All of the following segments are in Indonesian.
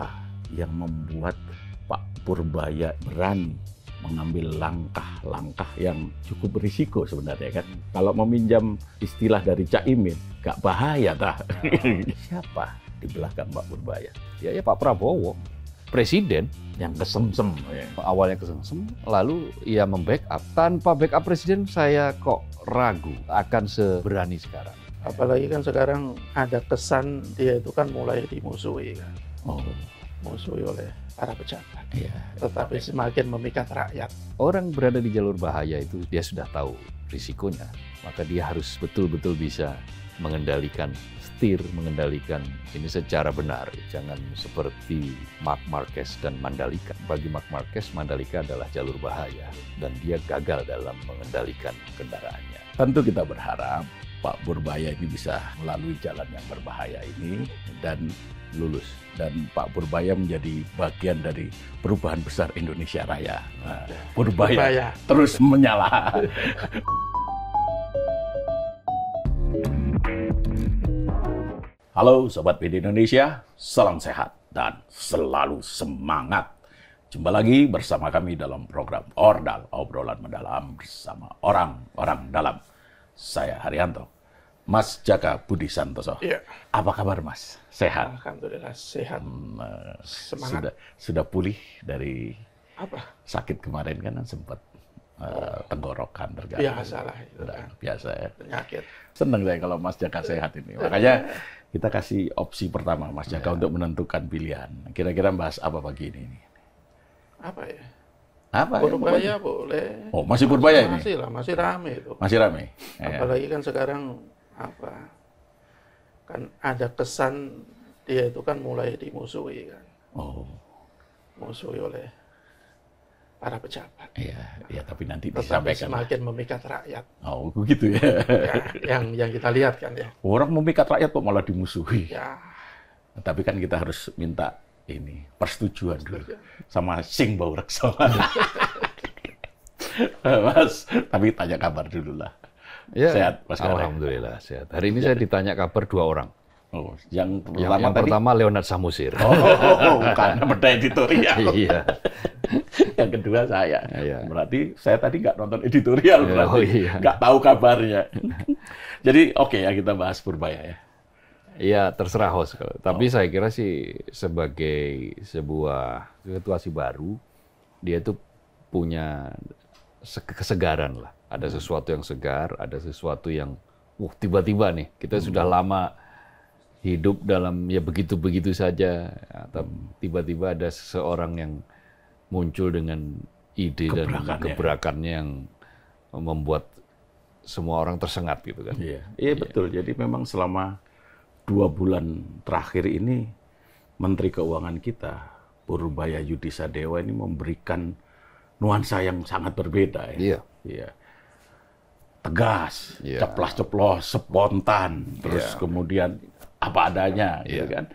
apa yang membuat Pak Purbaya berani mengambil langkah-langkah yang cukup berisiko sebenarnya kan? Kalau meminjam istilah dari Cak Imin, gak bahaya tah? Siapa di belakang Pak Purbaya? Ya Pak Prabowo, presiden yang kesemsem. Awalnya kesemsem, lalu ia membackup. Tanpa backup presiden, saya kok ragu akan seberani sekarang. Apalagi kan sekarang ada kesan dia itu kan mulai dimusuhi kan. Musuhi oleh para pejabat. Iya. Tetapi semakin memikat rakyat. Orang berada di jalur bahaya itu dia sudah tahu risikonya. Maka dia harus betul-betul bisa mengendalikan mengendalikan ini secara benar. Jangan seperti Marc Marquez dan Mandalika. Bagi Marc Marquez, Mandalika adalah jalur bahaya. Dan dia gagal dalam mengendalikan kendaraannya. Tentu kita berharap Pak Purbaya ini bisa melalui jalan yang berbahaya ini dan lulus. Dan Pak Purbaya menjadi bagian dari perubahan besar Indonesia Raya. Nah, Purbaya terus menyala. Halo Sobat PD Indonesia, salam sehat dan selalu semangat. Jumpa lagi bersama kami dalam program Ordal, obrolan mendalam bersama orang-orang dalam. Saya Haryanto, Mas Jaka Budi Santoso. Iya. Apa kabar Mas? Sehat? Alhamdulillah sehat. Semangat. Sudah pulih dari apa? Sakit kemarin kan sempat tenggorokan terganggu. Biasa lah itu kan. Biasa ya. Penyakit. Senang saya kalau Mas Jaka sehat ini. Makanya kita kasih opsi pertama Mas Jaka untuk menentukan pilihan. Kira-kira bahas apa pagi ini? Apa ya? Apa? Purbaya boleh. Oh, masih Purbaya ini? Masih lah, masih rame itu. Masih rame? Apalagi kan sekarang apa? Kan ada kesan dia itu kan mulai dimusuhi kan. Musuhi oleh para pejabat. Iya, tapi nanti tetapi disampaikan. Semakin memikat rakyat. Oh, begitu ya. Yang kita lihat kan ya. Orang memikat rakyat kok malah dimusuhi. Ya. Tapi kan kita harus minta ini persetujuan dulu sama Sing Bau Rekso. Mas, tapi tanya kabar dulu lah. Ya, sehat Mas Karek? Alhamdulillah sehat. Hari ini saya ditanya kabar 2 orang. Oh, yang pertama Leonard Samusir. Bukan beda editorial. Iya. Yang kedua saya. Iya. Berarti saya tadi nggak nonton editorial, berarti nggak tahu kabarnya. Jadi oke ya kita bahas Purbaya ya. Iya, terserah host. Tapi saya kira sih sebagai sebuah situasi baru, dia itu punya kesegaran lah. Ada sesuatu yang segar, ada sesuatu yang tiba-tiba nih kita sudah lama hidup dalam ya begitu-begitu saja, atau tiba-tiba ada seseorang yang muncul dengan ide dan gebrakannya yang membuat semua orang tersengat gitu kan. Iya betul. Jadi memang selama 2 bulan terakhir ini Menteri Keuangan kita Purbaya Yudisadewa ini memberikan nuansa yang sangat berbeda ya. Iya. Tegas, ceplas-ceplos, spontan, terus kemudian apa adanya, gitu kan.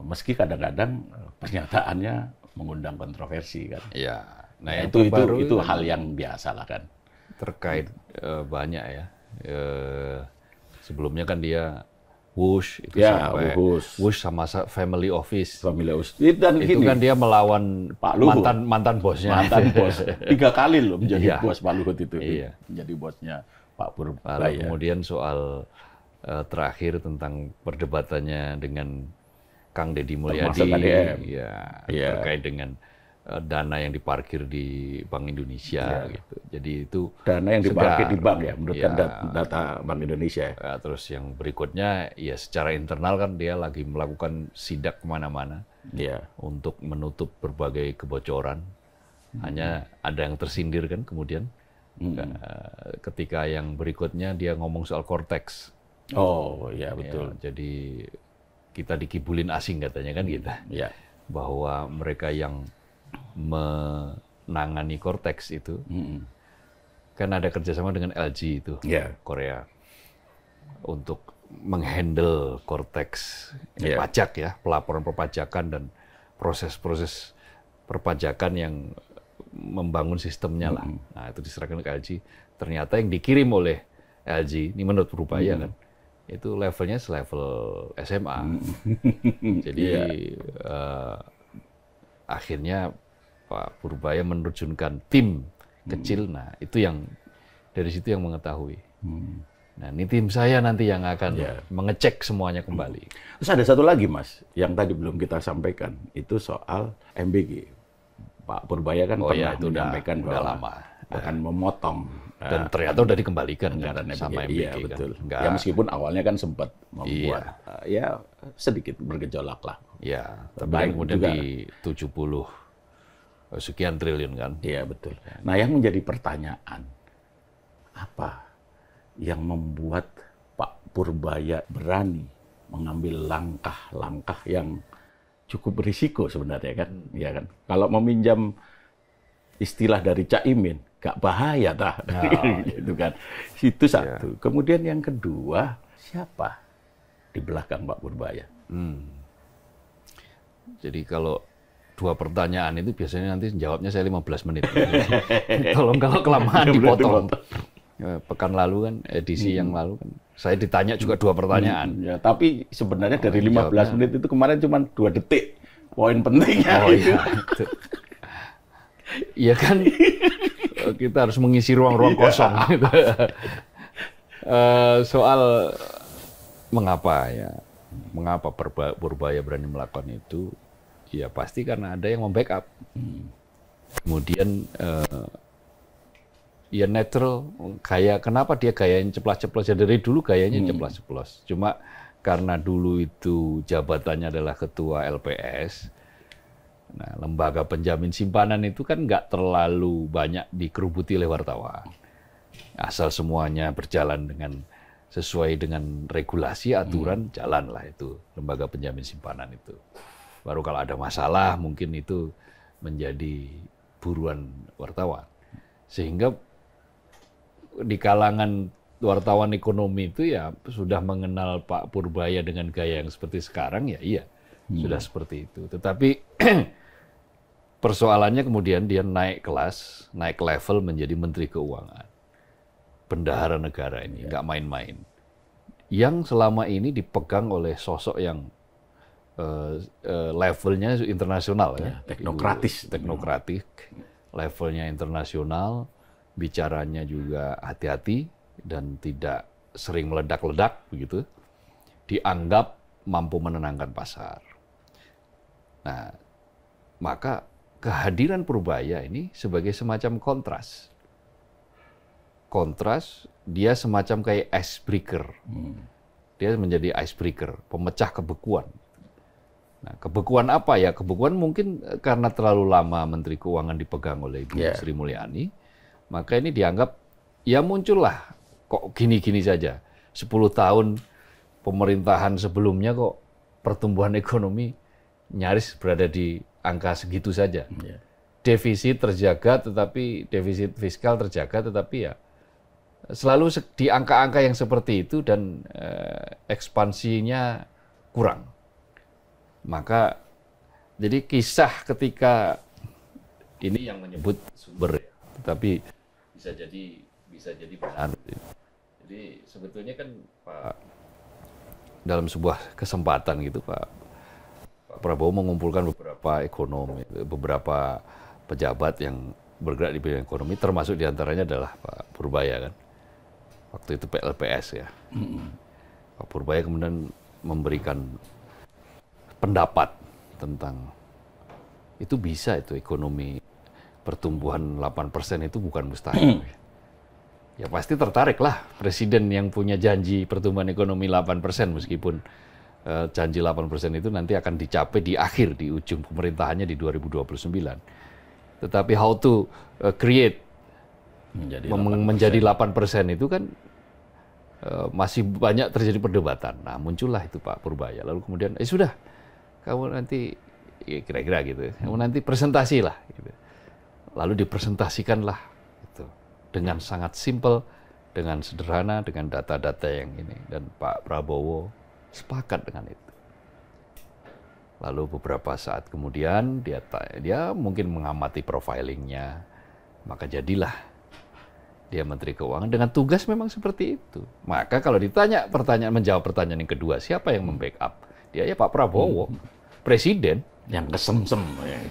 Meski kadang-kadang pernyataannya mengundang kontroversi kan. Iya. Nah, itu hal yang biasa lah kan. Terkait banyak ya. Sebelumnya kan dia Wush itu sampai Wush sama Family Office. Dan itu kan dia melawan Pak Luhut. mantan bosnya. Mantan bos. 3 kali loh menjadi bos Pak Luhut itu. Menjadi bosnya Pak Purbaya. Kemudian soal terakhir tentang perdebatannya dengan Kang Deddy Mulyadi, terkait dengan dana yang diparkir di Bank Indonesia, gitu. Jadi itu dana yang diparkir di bank ya, menurut data Bank Indonesia. Terus yang berikutnya, ya secara internal kan dia lagi melakukan sidak kemana-mana untuk menutup berbagai kebocoran. Hanya ada yang tersindir kan kemudian. Ketika yang berikutnya dia ngomong soal Cortex. Oh iya betul. Jadi kita dikibulin asing katanya kan kita. Bahwa mereka yang menangani Cortex itu kan ada kerjasama dengan LG itu Korea untuk menghandle Cortex pajak ya, pelaporan perpajakan dan proses-proses perpajakan yang membangun sistemnya lah. Nah itu diserahkan ke LG. Ternyata yang dikirim oleh LG ini menurut Purbaya kan itu levelnya selevel SMA. Jadi akhirnya Pak Purbaya menerjunkan tim kecil. Nah, itu yang dari situ yang mengetahui. Nah, ini tim saya nanti yang akan mengecek semuanya kembali. Terus ada satu lagi, Mas, yang tadi belum kita sampaikan, itu soal MBG. Pak Purbaya kan pernah itu menyampaikan udah bahwa lama akan memotong dan ternyata udah dikembalikan anggaran kan, sama MBG. Iya, kan. betul. Enggak, Ya meskipun awalnya kan sempat membuat ya sedikit bergejolak lah. ya, tapi Baik kan kemudian juga. di 70 sekian triliun kan. Iya, betul. Nah, yang menjadi pertanyaan, apa yang membuat Pak Purbaya berani mengambil langkah-langkah yang cukup berisiko sebenarnya kan? Ya kan? Kalau meminjam istilah dari Cak Imin, gak bahaya dah. Gitu kan. Itu satu. Kemudian yang kedua, siapa di belakang Pak Purbaya? Jadi kalau dua pertanyaan itu biasanya nanti jawabnya saya 15 menit. Tolong kalau kelamaan dipotong. Ya, pekan lalu kan, edisi yang lalu kan, saya ditanya juga dua pertanyaan. Ya, tapi sebenarnya dari 15 menit itu kemarin cuma 2 detik. Poin pentingnya. Oh iya. Iya kan, kita harus mengisi ruang-ruang kosong. Gitu. Soal mengapa ya, mengapa Purbaya berani melakukan itu? Ya pasti karena ada yang membackup. Kemudian ya natural, kenapa dia gayanya ceplas-ceplos? Ya dari dulu gayanya ceplas-ceplos. Cuma karena dulu itu jabatannya adalah ketua LPS, nah lembaga penjamin simpanan itu kan nggak terlalu banyak dikerubuti oleh wartawan. Asal semuanya berjalan sesuai dengan regulasi, aturan, jalanlah itu lembaga penjamin simpanan itu. Baru kalau ada masalah mungkin itu menjadi buruan wartawan. Sehingga di kalangan wartawan ekonomi itu ya sudah mengenal Pak Purbaya dengan gaya yang seperti sekarang, ya iya, sudah seperti itu. Tetapi persoalannya kemudian dia naik kelas, naik level menjadi Menteri Keuangan. Bendahara negara ini, nggak main-main. Yang selama ini dipegang oleh sosok yang levelnya internasional, ya. Teknokratis. Teknokratik, levelnya internasional, bicaranya juga hati-hati dan tidak sering meledak-ledak begitu, dianggap mampu menenangkan pasar. Nah, maka kehadiran Purbaya ini sebagai semacam kontras. Kontras, dia semacam kayak icebreaker. Dia menjadi icebreaker, pemecah kebekuan. Nah, kebekuan apa ya? Kebekuan mungkin karena terlalu lama Menteri Keuangan dipegang oleh Ibu Sri Mulyani, maka ini dianggap ya muncullah kok gini-gini saja. 10 tahun pemerintahan sebelumnya kok pertumbuhan ekonomi nyaris berada di angka segitu saja. Defisit terjaga, tetapi defisit fiskal terjaga, tetapi ya selalu di angka-angka yang seperti itu dan ekspansinya kurang. Maka jadi kisah ketika ini yang menyebut sumber, tetapi bisa jadi benar. Jadi sebetulnya kan Pak dalam sebuah kesempatan gitu Pak Prabowo mengumpulkan beberapa ekonom, beberapa pejabat yang bergerak di bidang ekonomi, termasuk diantaranya adalah Pak Purbaya kan. Waktu itu PLPS ya. Pak Purbaya kemudian memberikan pendapat tentang itu bisa itu ekonomi pertumbuhan 8% itu bukan mustahil. Ya pasti tertarik lah presiden yang punya janji pertumbuhan ekonomi 8% meskipun janji 8% itu nanti akan dicapai di akhir, di ujung pemerintahannya di 2029. Tetapi how to create menjadi 8% itu kan masih banyak terjadi perdebatan. Nah muncullah itu Pak Purbaya. Lalu kemudian sudah, kamu nanti ya kira-kira gitu, kamu nanti presentasi lah. Gitu. Lalu dipresentasikanlah itu dengan sangat simpel, dengan sederhana, dengan data-data yang ini, dan Pak Prabowo sepakat dengan itu. Lalu beberapa saat kemudian dia mungkin mengamati profilingnya, maka jadilah Dia Menteri Keuangan dengan tugas memang seperti itu. Maka kalau ditanya menjawab pertanyaan yang kedua, siapa yang membackup? Dia ya Pak Prabowo, Presiden. Yang kesemsem.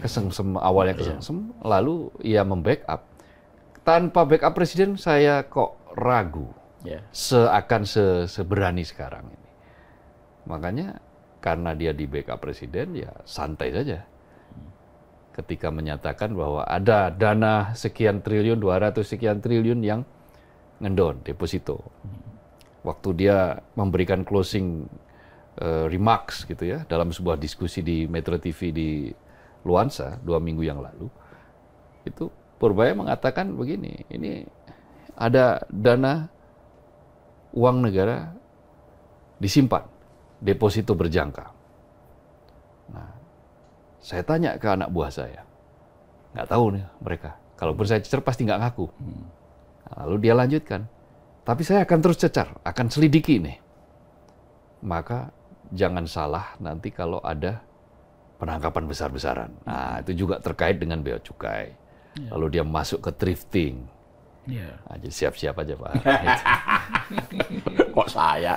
Kesemsem, awalnya kesemsem, lalu ia membackup. Tanpa backup Presiden, saya kok ragu. Seakan seberani sekarang ini. Makanya karena dia di backup Presiden, ya santai saja. Ketika menyatakan bahwa ada dana sekian triliun, 200 sekian triliun yang ngendon, deposito. Waktu dia memberikan closing remarks gitu ya, dalam sebuah diskusi di Metro TV di Luansa 2 minggu yang lalu, itu Purbaya mengatakan begini, ini ada dana uang negara disimpan, deposito berjangka. Nah, saya tanya ke anak buah saya, nggak tahu nih mereka. Kalaupun saya cecer pasti nggak ngaku. Lalu dia lanjutkan, tapi saya akan terus cecar, akan selidiki nih. Maka jangan salah nanti kalau ada penangkapan besar-besaran. Nah, itu juga terkait dengan bea cukai. Lalu dia masuk ke thrifting. Nah, jadi siap-siap aja Pak. Kok saya?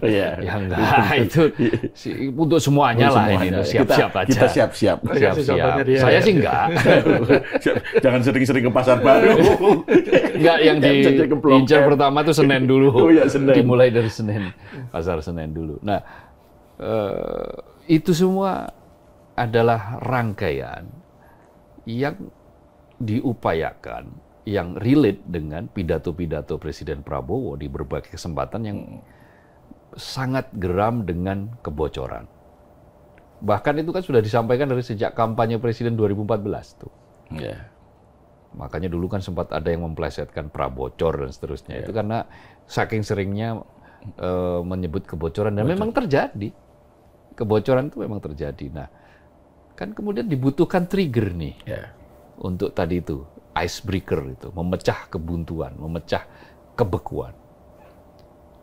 Ya enggak, itu untuk semuanya lah ini, siap-siap aja. Kita siap-siap. Siap-siap. Saya sih enggak. Jangan sering-sering ke pasar baru. Enggak, yang diincar pertama itu Senen dulu. Senen. Dimulai dari Senen, pasar Senen dulu. Nah, itu semua adalah rangkaian yang diupayakan, yang relate dengan pidato-pidato Presiden Prabowo di berbagai kesempatan yang sangat geram dengan kebocoran. Bahkan itu kan sudah disampaikan dari sejak kampanye Presiden 2014 tuh. Makanya dulu kan sempat ada yang memplesetkan prabocor dan seterusnya. Itu karena saking seringnya menyebut kebocoran, dan memang terjadi. Kebocoran itu memang terjadi. Nah, kan kemudian dibutuhkan trigger nih untuk tadi itu. Icebreaker itu, memecah kebuntuan, memecah kebekuan.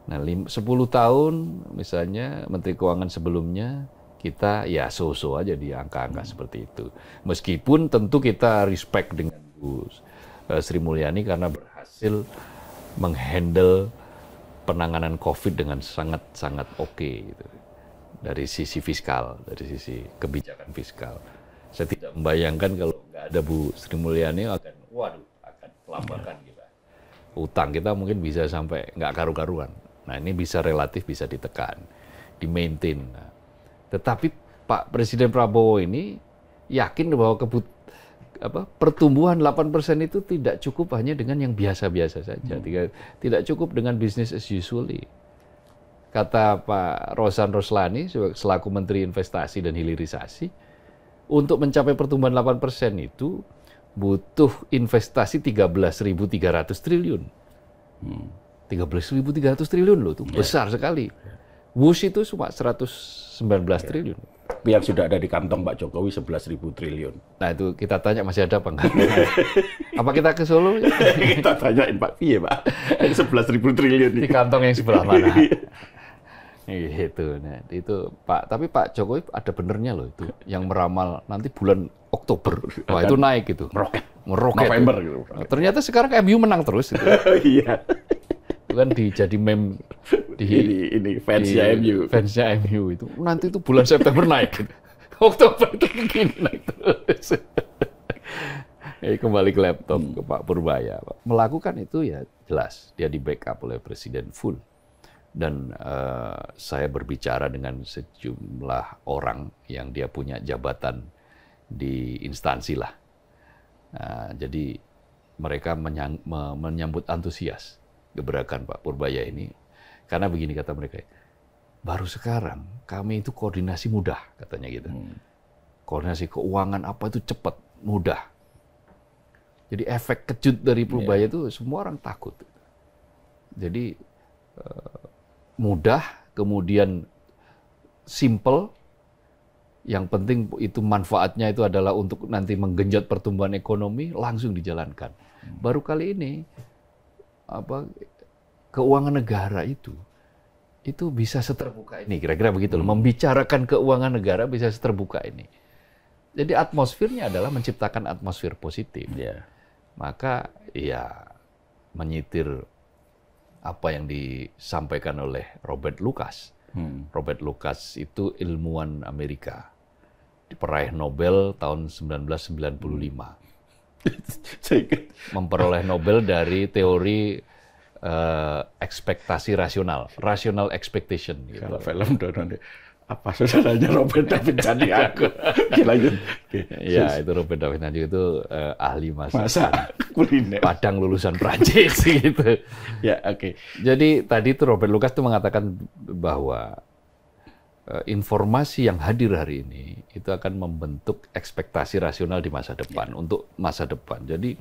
Nah, 10 tahun misalnya Menteri Keuangan sebelumnya kita ya so-so aja di angka-angka seperti itu. Meskipun tentu kita respect dengan Bu Sri Mulyani karena berhasil menghandle penanganan COVID dengan sangat-sangat oke gitu. Dari sisi fiskal, dari sisi kebijakan fiskal. Saya tidak membayangkan kalau nggak ada Bu Sri Mulyani akan pelambakan kita. Utang kita mungkin bisa sampai nggak karu-karuan. Nah, ini bisa relatif bisa ditekan, di-maintain. Nah, tetapi Pak Presiden Prabowo ini yakin bahwa pertumbuhan 8% itu tidak cukup hanya dengan yang biasa-biasa saja. Tidak cukup dengan business as usual. Kata Pak Rosan Roslani selaku Menteri Investasi dan Hilirisasi, untuk mencapai pertumbuhan 8% itu butuh investasi 13.300 triliun. 13.300 triliun loh, itu besar sekali. WUS itu cuma 119 triliun. Yang sudah ada di kantong Pak Jokowi 11.000 triliun. Nah, itu kita tanya masih ada apa enggak? Apa kita ke Solo? Kita tanyain Pak Piye, Pak. 11.000 triliun di kantong yang sebelah mana? Gitu. Nah, itu Pak, tapi Pak Jokowi ada benernya loh itu, yang meramal nanti bulan Oktober, wah itu naik gitu, meroket. November gitu. Nah, ternyata sekarang MU menang terus. Gitu. Iya. Itu kan jadi meme ini fansnya MU. Fansnya MU itu nanti itu bulan September naik. Gitu. Oktober itu begini naik terus. Kembali ke laptop ke Pak Purbaya. Melakukan itu ya jelas dia di backup oleh Presiden full. Dan saya berbicara dengan sejumlah orang yang dia punya jabatan di instansi lah. Nah, jadi mereka menyambut antusias gebrakan Pak Purbaya ini. Karena begini kata mereka, baru sekarang kami itu koordinasi mudah, katanya gitu. Koordinasi keuangan apa itu cepat, mudah. Jadi efek kejut dari Purbaya itu semua orang takut. Jadi mudah, kemudian simple. Yang penting itu manfaatnya itu adalah untuk nanti menggenjot pertumbuhan ekonomi, langsung dijalankan. Baru kali ini keuangan negara itu bisa seterbuka ini, kira-kira begitu loh. Membicarakan keuangan negara bisa seterbuka ini. Jadi atmosfernya adalah menciptakan atmosfer positif. Maka ya menyitir apa yang disampaikan oleh Robert Lucas. Robert Lucas itu ilmuwan Amerika, peraih Nobel tahun 1995. Memperoleh Nobel dari teori ekspektasi rasional expectation. Gitu. Kalau film Dono apa saudaranya Robert David Santiago. Lanjut. Ya, itu Robert David Santiago itu ahli masak kuliner. Padang lulusan Prancis gitu. Ya, oke. Jadi tadi itu Robert Lucas itu mengatakan bahwa informasi yang hadir hari ini itu akan membentuk ekspektasi rasional di masa depan, untuk masa depan. Jadi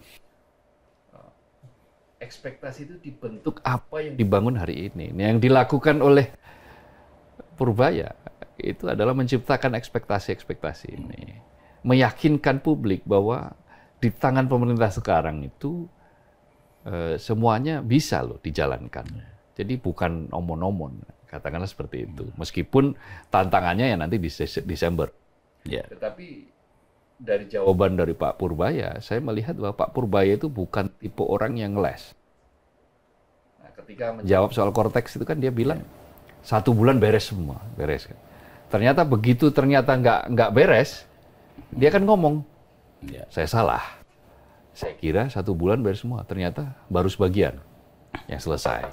ekspektasi itu dibentuk apa yang dibangun hari ini. Yang dilakukan oleh Purbaya itu adalah menciptakan ekspektasi-ekspektasi ini. Meyakinkan publik bahwa di tangan pemerintah sekarang itu semuanya bisa loh dijalankan. Jadi bukan omon-omon, katakanlah seperti itu. Meskipun tantangannya ya nanti di Desember. Ya. Tetapi dari jawaban dari Pak Purbaya, saya melihat bahwa Pak Purbaya itu bukan tipe orang yang ngeles. Nah, ketika menjawab soal Kortex itu kan dia bilang 1 bulan beres semua, beres kan. Ternyata begitu nggak beres, dia kan ngomong, saya salah. Saya kira 1 bulan beres semua, ternyata baru sebagian yang selesai.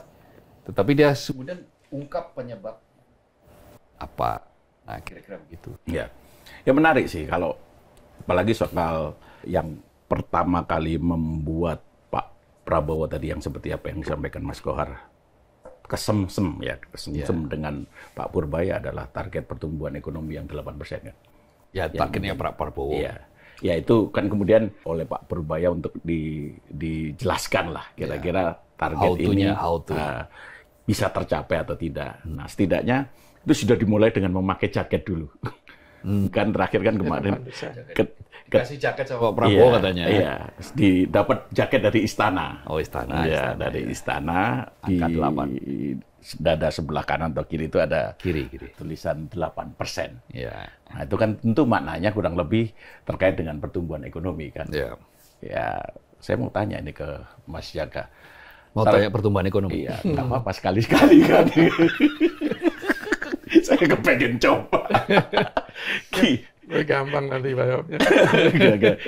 Tetapi dia kemudian ungkap penyebab apa. Nah, kira-kira begitu. Ya, ya menarik sih kalau apalagi soal yang pertama kali membuat Pak Prabowo tadi yang seperti apa yang disampaikan Mas Kohar. Kesemsem dengan Pak Purbaya adalah target pertumbuhan ekonomi yang 8% kan. Ya, targetnya Pak Prabowo. Iya. Ya itu kan kemudian oleh Pak Purbaya untuk dijelaskan lah kira-kira target ini bisa tercapai atau tidak. Nah, setidaknya itu sudah dimulai dengan memakai jaket dulu. Kan terakhir kan kemarin kasih jaket sama Pak Prabowo katanya. Iya, dapat jaket dari istana. Oh, istana. Iya, dari istana. Di dada sebelah kanan atau kiri itu ada kiri. tulisan 8%. Iya. Nah, itu kan tentu maknanya kurang lebih terkait dengan pertumbuhan ekonomi kan. Iya. Ya, saya mau tanya ini ke Mas Jaka. Mau tanya pertumbuhan ekonomi? Iya, nggak apa-apa sekali-sekali kan. Saya kepengen coba. Gampang nanti jawabnya.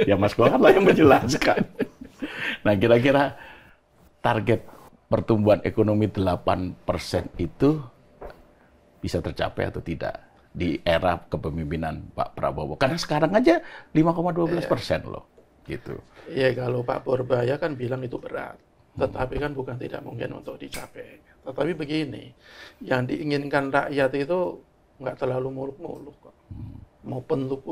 Ya Mas Kohar lah yang menjelaskan. Nah, kira-kira target pertumbuhan ekonomi 8% itu bisa tercapai atau tidak di era kepemimpinan Pak Prabowo? Karena sekarang aja 5,12% loh. Gitu. Iya, kalau Pak Purbaya kan bilang itu berat. Tetapi kan bukan tidak mungkin untuk dicapai. Tetapi begini, yang diinginkan rakyat itu nggak terlalu muluk-muluk kok. Mau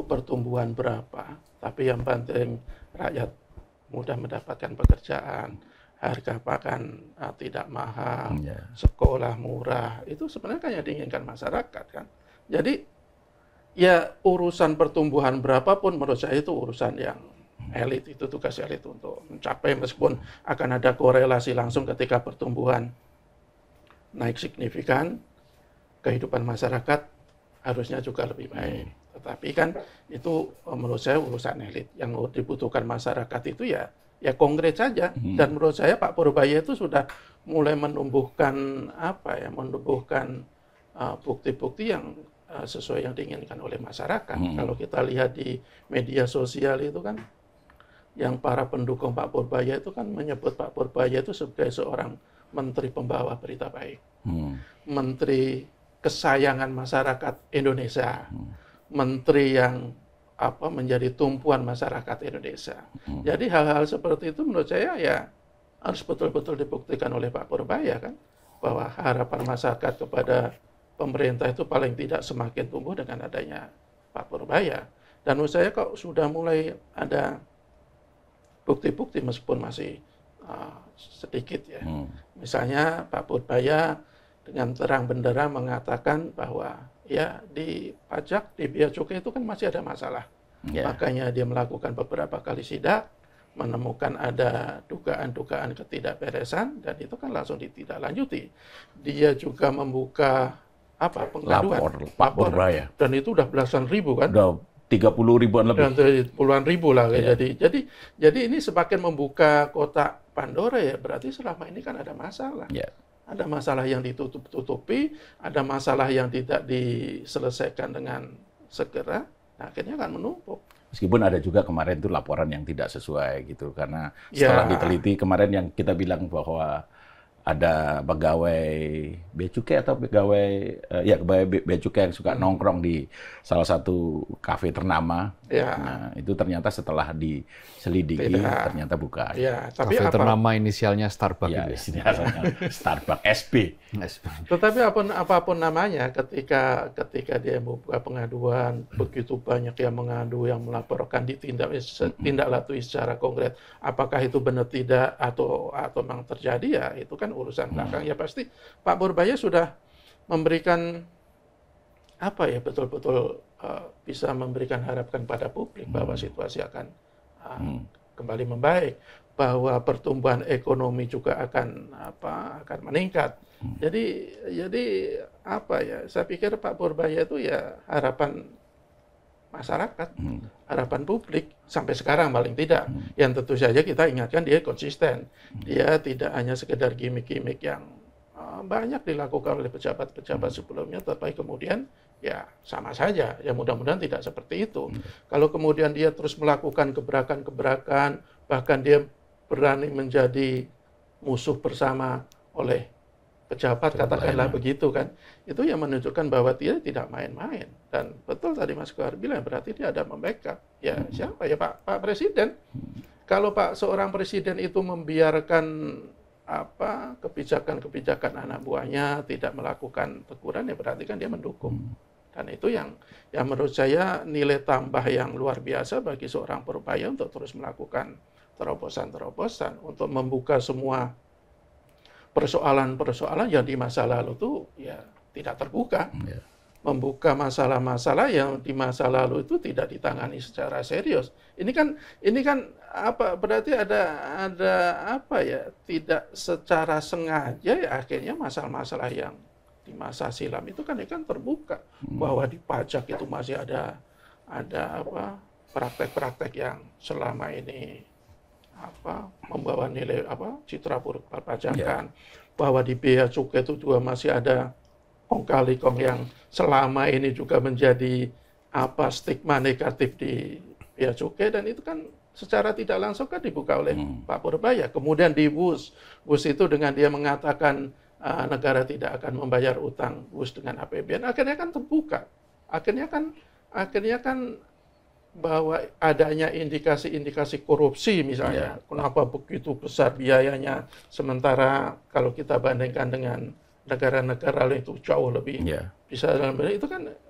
pertumbuhan berapa, tapi yang penting rakyat mudah mendapatkan pekerjaan, harga pakan tidak mahal, sekolah murah, itu sebenarnya kan yang diinginkan masyarakat kan. Jadi ya urusan pertumbuhan berapapun menurut saya itu urusan yang elit, itu tugas elit untuk mencapai, meskipun akan ada korelasi langsung ketika pertumbuhan naik signifikan, kehidupan masyarakat harusnya juga lebih baik. Tetapi kan itu menurut saya urusan elit. Yang dibutuhkan masyarakat itu ya konkret saja. Dan menurut saya Pak Purbaya itu sudah mulai menumbuhkan bukti-bukti yang sesuai yang diinginkan oleh masyarakat. Kalau kita lihat di media sosial itu kan, yang para pendukung Pak Purbaya itu kan menyebut Pak Purbaya itu sebagai seorang menteri pembawa berita baik, menteri kesayangan masyarakat Indonesia, menteri yang menjadi tumpuan masyarakat Indonesia. Jadi hal-hal seperti itu menurut saya ya harus betul-betul dibuktikan oleh Pak Purbaya kan, bahwa harapan masyarakat kepada pemerintah itu paling tidak semakin tumbuh dengan adanya Pak Purbaya. Dan menurut saya kok sudah mulai ada bukti-bukti meskipun masih sedikit ya. Misalnya Pak Purbaya dengan terang benderang mengatakan bahwa ya di pajak, di bea cukai itu kan masih ada masalah. Makanya dia melakukan beberapa kali sidak, menemukan ada dugaan-dugaan ketidakberesan, dan itu kan langsung ditindaklanjuti. Dia juga membuka pengaduan lapor ya. Dan itu udah belasan ribu kan? Udah 30 ribuan lebih. Dan puluhan ribu lah. Ya. Jadi ini semakin membuka kotak Pandora, ya berarti selama ini kan ada masalah. Ya. Ada masalah yang ditutup-tutupi, ada masalah yang tidak diselesaikan dengan segera, nah, akhirnya akan menumpuk. Meskipun ada juga kemarin itu laporan yang tidak sesuai gitu, karena setelah diteliti kemarin yang kita bilang bahwa ada pegawai bea cukai atau pegawai bea cukai yang suka nongkrong di salah satu kafe ternama. Ya. Nah, itu ternyata setelah diselidiki ternyata bukan. Ya, tapi kafe ternama inisialnya Starbucks Ya, gitu. inisialnya Starbucks SB. Tetapi apapun namanya, ketika dia membuka pengaduan, begitu banyak yang mengadu, yang melaporkan, tindak lanjuti secara konkret, apakah itu benar tidak atau memang terjadi, ya itu kan urusan belakang. Ya pasti Pak Purbaya sudah memberikan betul-betul bisa memberikan harapan pada publik bahwa situasi akan kembali membaik, bahwa pertumbuhan ekonomi juga akan meningkat. Jadi saya pikir Pak Purbaya itu ya harapan masyarakat, harapan publik sampai sekarang paling tidak. Yang tentu saja kita ingatkan dia konsisten. Dia tidak hanya sekedar gimmick-gimmick yang banyak dilakukan oleh pejabat-pejabat sebelumnya, tapi kemudian ya sama saja. Ya mudah-mudahan tidak seperti itu. Kalau kemudian dia terus melakukan gebrakan-gebrakan, bahkan dia berani menjadi musuh bersama oleh pejabat, katakanlah begitu kan, itu yang menunjukkan bahwa dia tidak main-main. Dan betul tadi Mas Kohar bilang, berarti dia ada membackup. Ya siapa? Ya Pak Presiden. Kalau seorang presiden itu membiarkan kebijakan-kebijakan anak buahnya tidak melakukan teguran, ya berarti kan dia mendukung. Dan itu yang menurut saya nilai tambah yang luar biasa bagi seorang Purbaya untuk terus melakukan terobosan-terobosan untuk membuka semua persoalan-persoalan yang di masa lalu itu ya tidak terbuka. Membuka masalah-masalah yang di masa lalu itu tidak ditangani secara serius. Ini kan berarti ada tidak secara sengaja ya akhirnya masalah-masalah yang di masa silam itu kan terbuka, bahwa di pajak itu masih ada praktek-praktek yang selama ini membawa nilai citra buruk perpajakan, bahwa di bea cukai itu juga masih ada kong kali kong yang selama ini juga menjadi stigma negatif di bea cukai, dan itu kan secara tidak langsung kan dibuka oleh Pak Purbaya. Kemudian di WUS itu dengan dia mengatakan negara tidak akan membayar utang WUS dengan APBN, akhirnya kan terbuka. Akhirnya kan bahwa adanya indikasi-indikasi korupsi misalnya. Kenapa begitu besar biayanya, sementara kalau kita bandingkan dengan negara-negara lain itu jauh lebih bisa dalam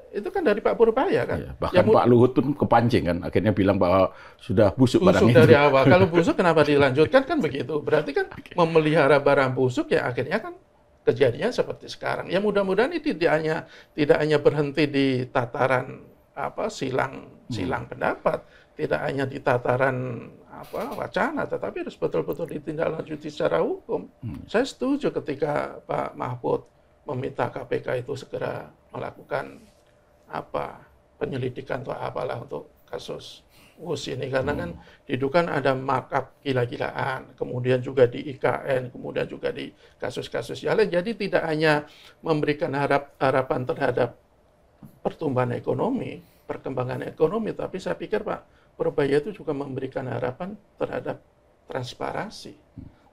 itu kan dari Pak Purbaya kan. Bahkan Pak Luhut pun kepancing kan, akhirnya bilang bahwa sudah busuk barang itu. Dari awal. Kalau busuk kenapa dilanjutkan kan begitu. Berarti kan memelihara barang busuk ya akhirnya kan kejadian seperti sekarang. Ya mudah-mudahan ini tidak hanya berhenti di tataran silang pendapat, tidak hanya di tataran wacana, tetapi harus betul-betul ditindaklanjuti secara hukum. Saya setuju ketika Pak Mahfud meminta KPK itu segera melakukan penyelidikan atau apalah untuk kasus WUS ini, karena kan diduga ada markup gila-gilaan, kemudian juga di IKN, kemudian juga di kasus-kasus yang lain. Jadi tidak hanya memberikan harapan terhadap pertumbuhan ekonomi, perkembangan ekonomi, tapi saya pikir Pak Purbaya itu juga memberikan harapan terhadap transparansi,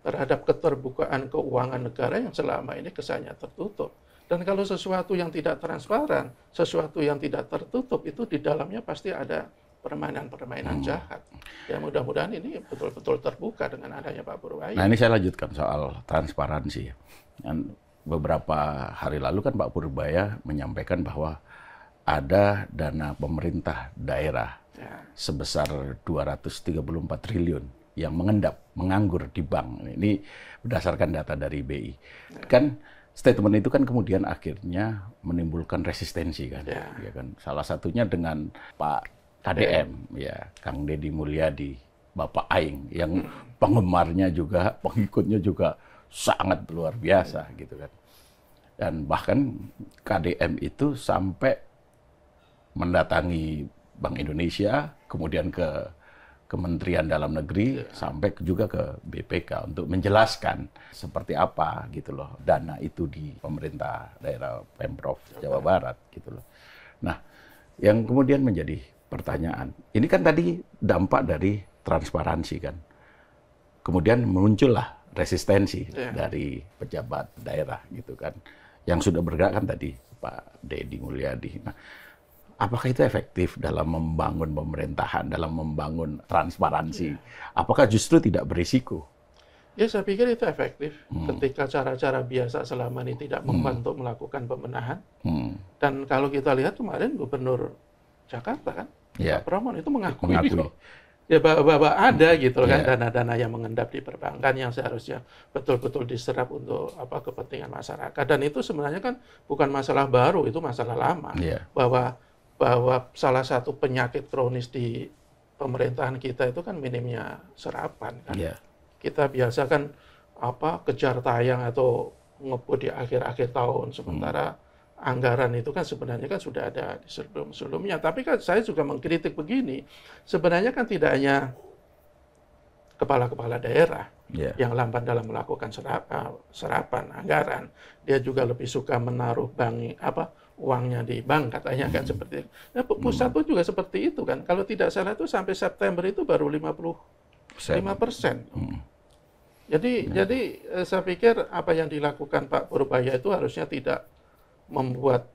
terhadap keterbukaan keuangan negara yang selama ini kesannya tertutup. Dan kalau sesuatu yang tidak transparan, sesuatu yang tidak tertutup, itu di dalamnya pasti ada permainan-permainan jahat. Ya mudah-mudahan ini betul-betul terbuka dengan adanya Pak Purbaya. Nah ini saya lanjutkan soal transparansi. Dan beberapa hari lalu kan Pak Purbaya menyampaikan bahwa ada dana pemerintah daerah sebesar 234 triliun yang menganggur di bank. Ini berdasarkan data dari BI. Kan statement itu kan kemudian akhirnya menimbulkan resistensi kan. Ya kan. Salah satunya dengan Pak KDM, Kang Deddy Mulyadi, Bapak Aing, yang penggemarnya juga, pengikutnya juga sangat luar biasa gitu kan. Dan bahkan KDM itu sampai mendatangi Bank Indonesia, kemudian ke Kementerian Dalam Negeri sampai juga ke BPK untuk menjelaskan seperti apa gitu loh dana itu di pemerintah daerah Pemprov Jawa Barat gitu loh. Nah, yang kemudian menjadi pertanyaan, ini kan tadi dampak dari transparansi kan. Kemudian muncullah resistensi dari pejabat daerah gitu kan. Yang sudah bergerak kan tadi Pak Deddy Mulyadi. Nah, apakah itu efektif dalam membangun pemerintahan, dalam membangun transparansi? Apakah justru tidak berisiko? Ya, saya pikir itu efektif ketika cara-cara biasa selama ini tidak membantu melakukan pembenahan. Dan kalau kita lihat kemarin Gubernur Jakarta kan, Pak Pramono itu mengakui. Ya, bahwa ada gitu kan dana-dana yang mengendap di perbankan yang seharusnya betul-betul diserap untuk kepentingan masyarakat. Dan itu sebenarnya kan bukan masalah baru, itu masalah lama. Bahwa salah satu penyakit kronis di pemerintahan kita itu kan minimnya serapan kan. Kita biasa kan kejar tayang atau ngebut di akhir-akhir tahun, sementara anggaran itu kan sebenarnya kan sudah ada di sebelum-sebelumnya. Tapi kan saya juga mengkritik begini, sebenarnya kan tidak hanya kepala-kepala daerah yang lamban dalam melakukan serapan anggaran, dia juga lebih suka menaruh uangnya di bank katanya kan seperti itu. Nah, pusat pun juga seperti itu kan. Kalau tidak salah itu sampai September itu baru 55%. Jadi saya pikir apa yang dilakukan Pak Purbaya itu harusnya tidak membuat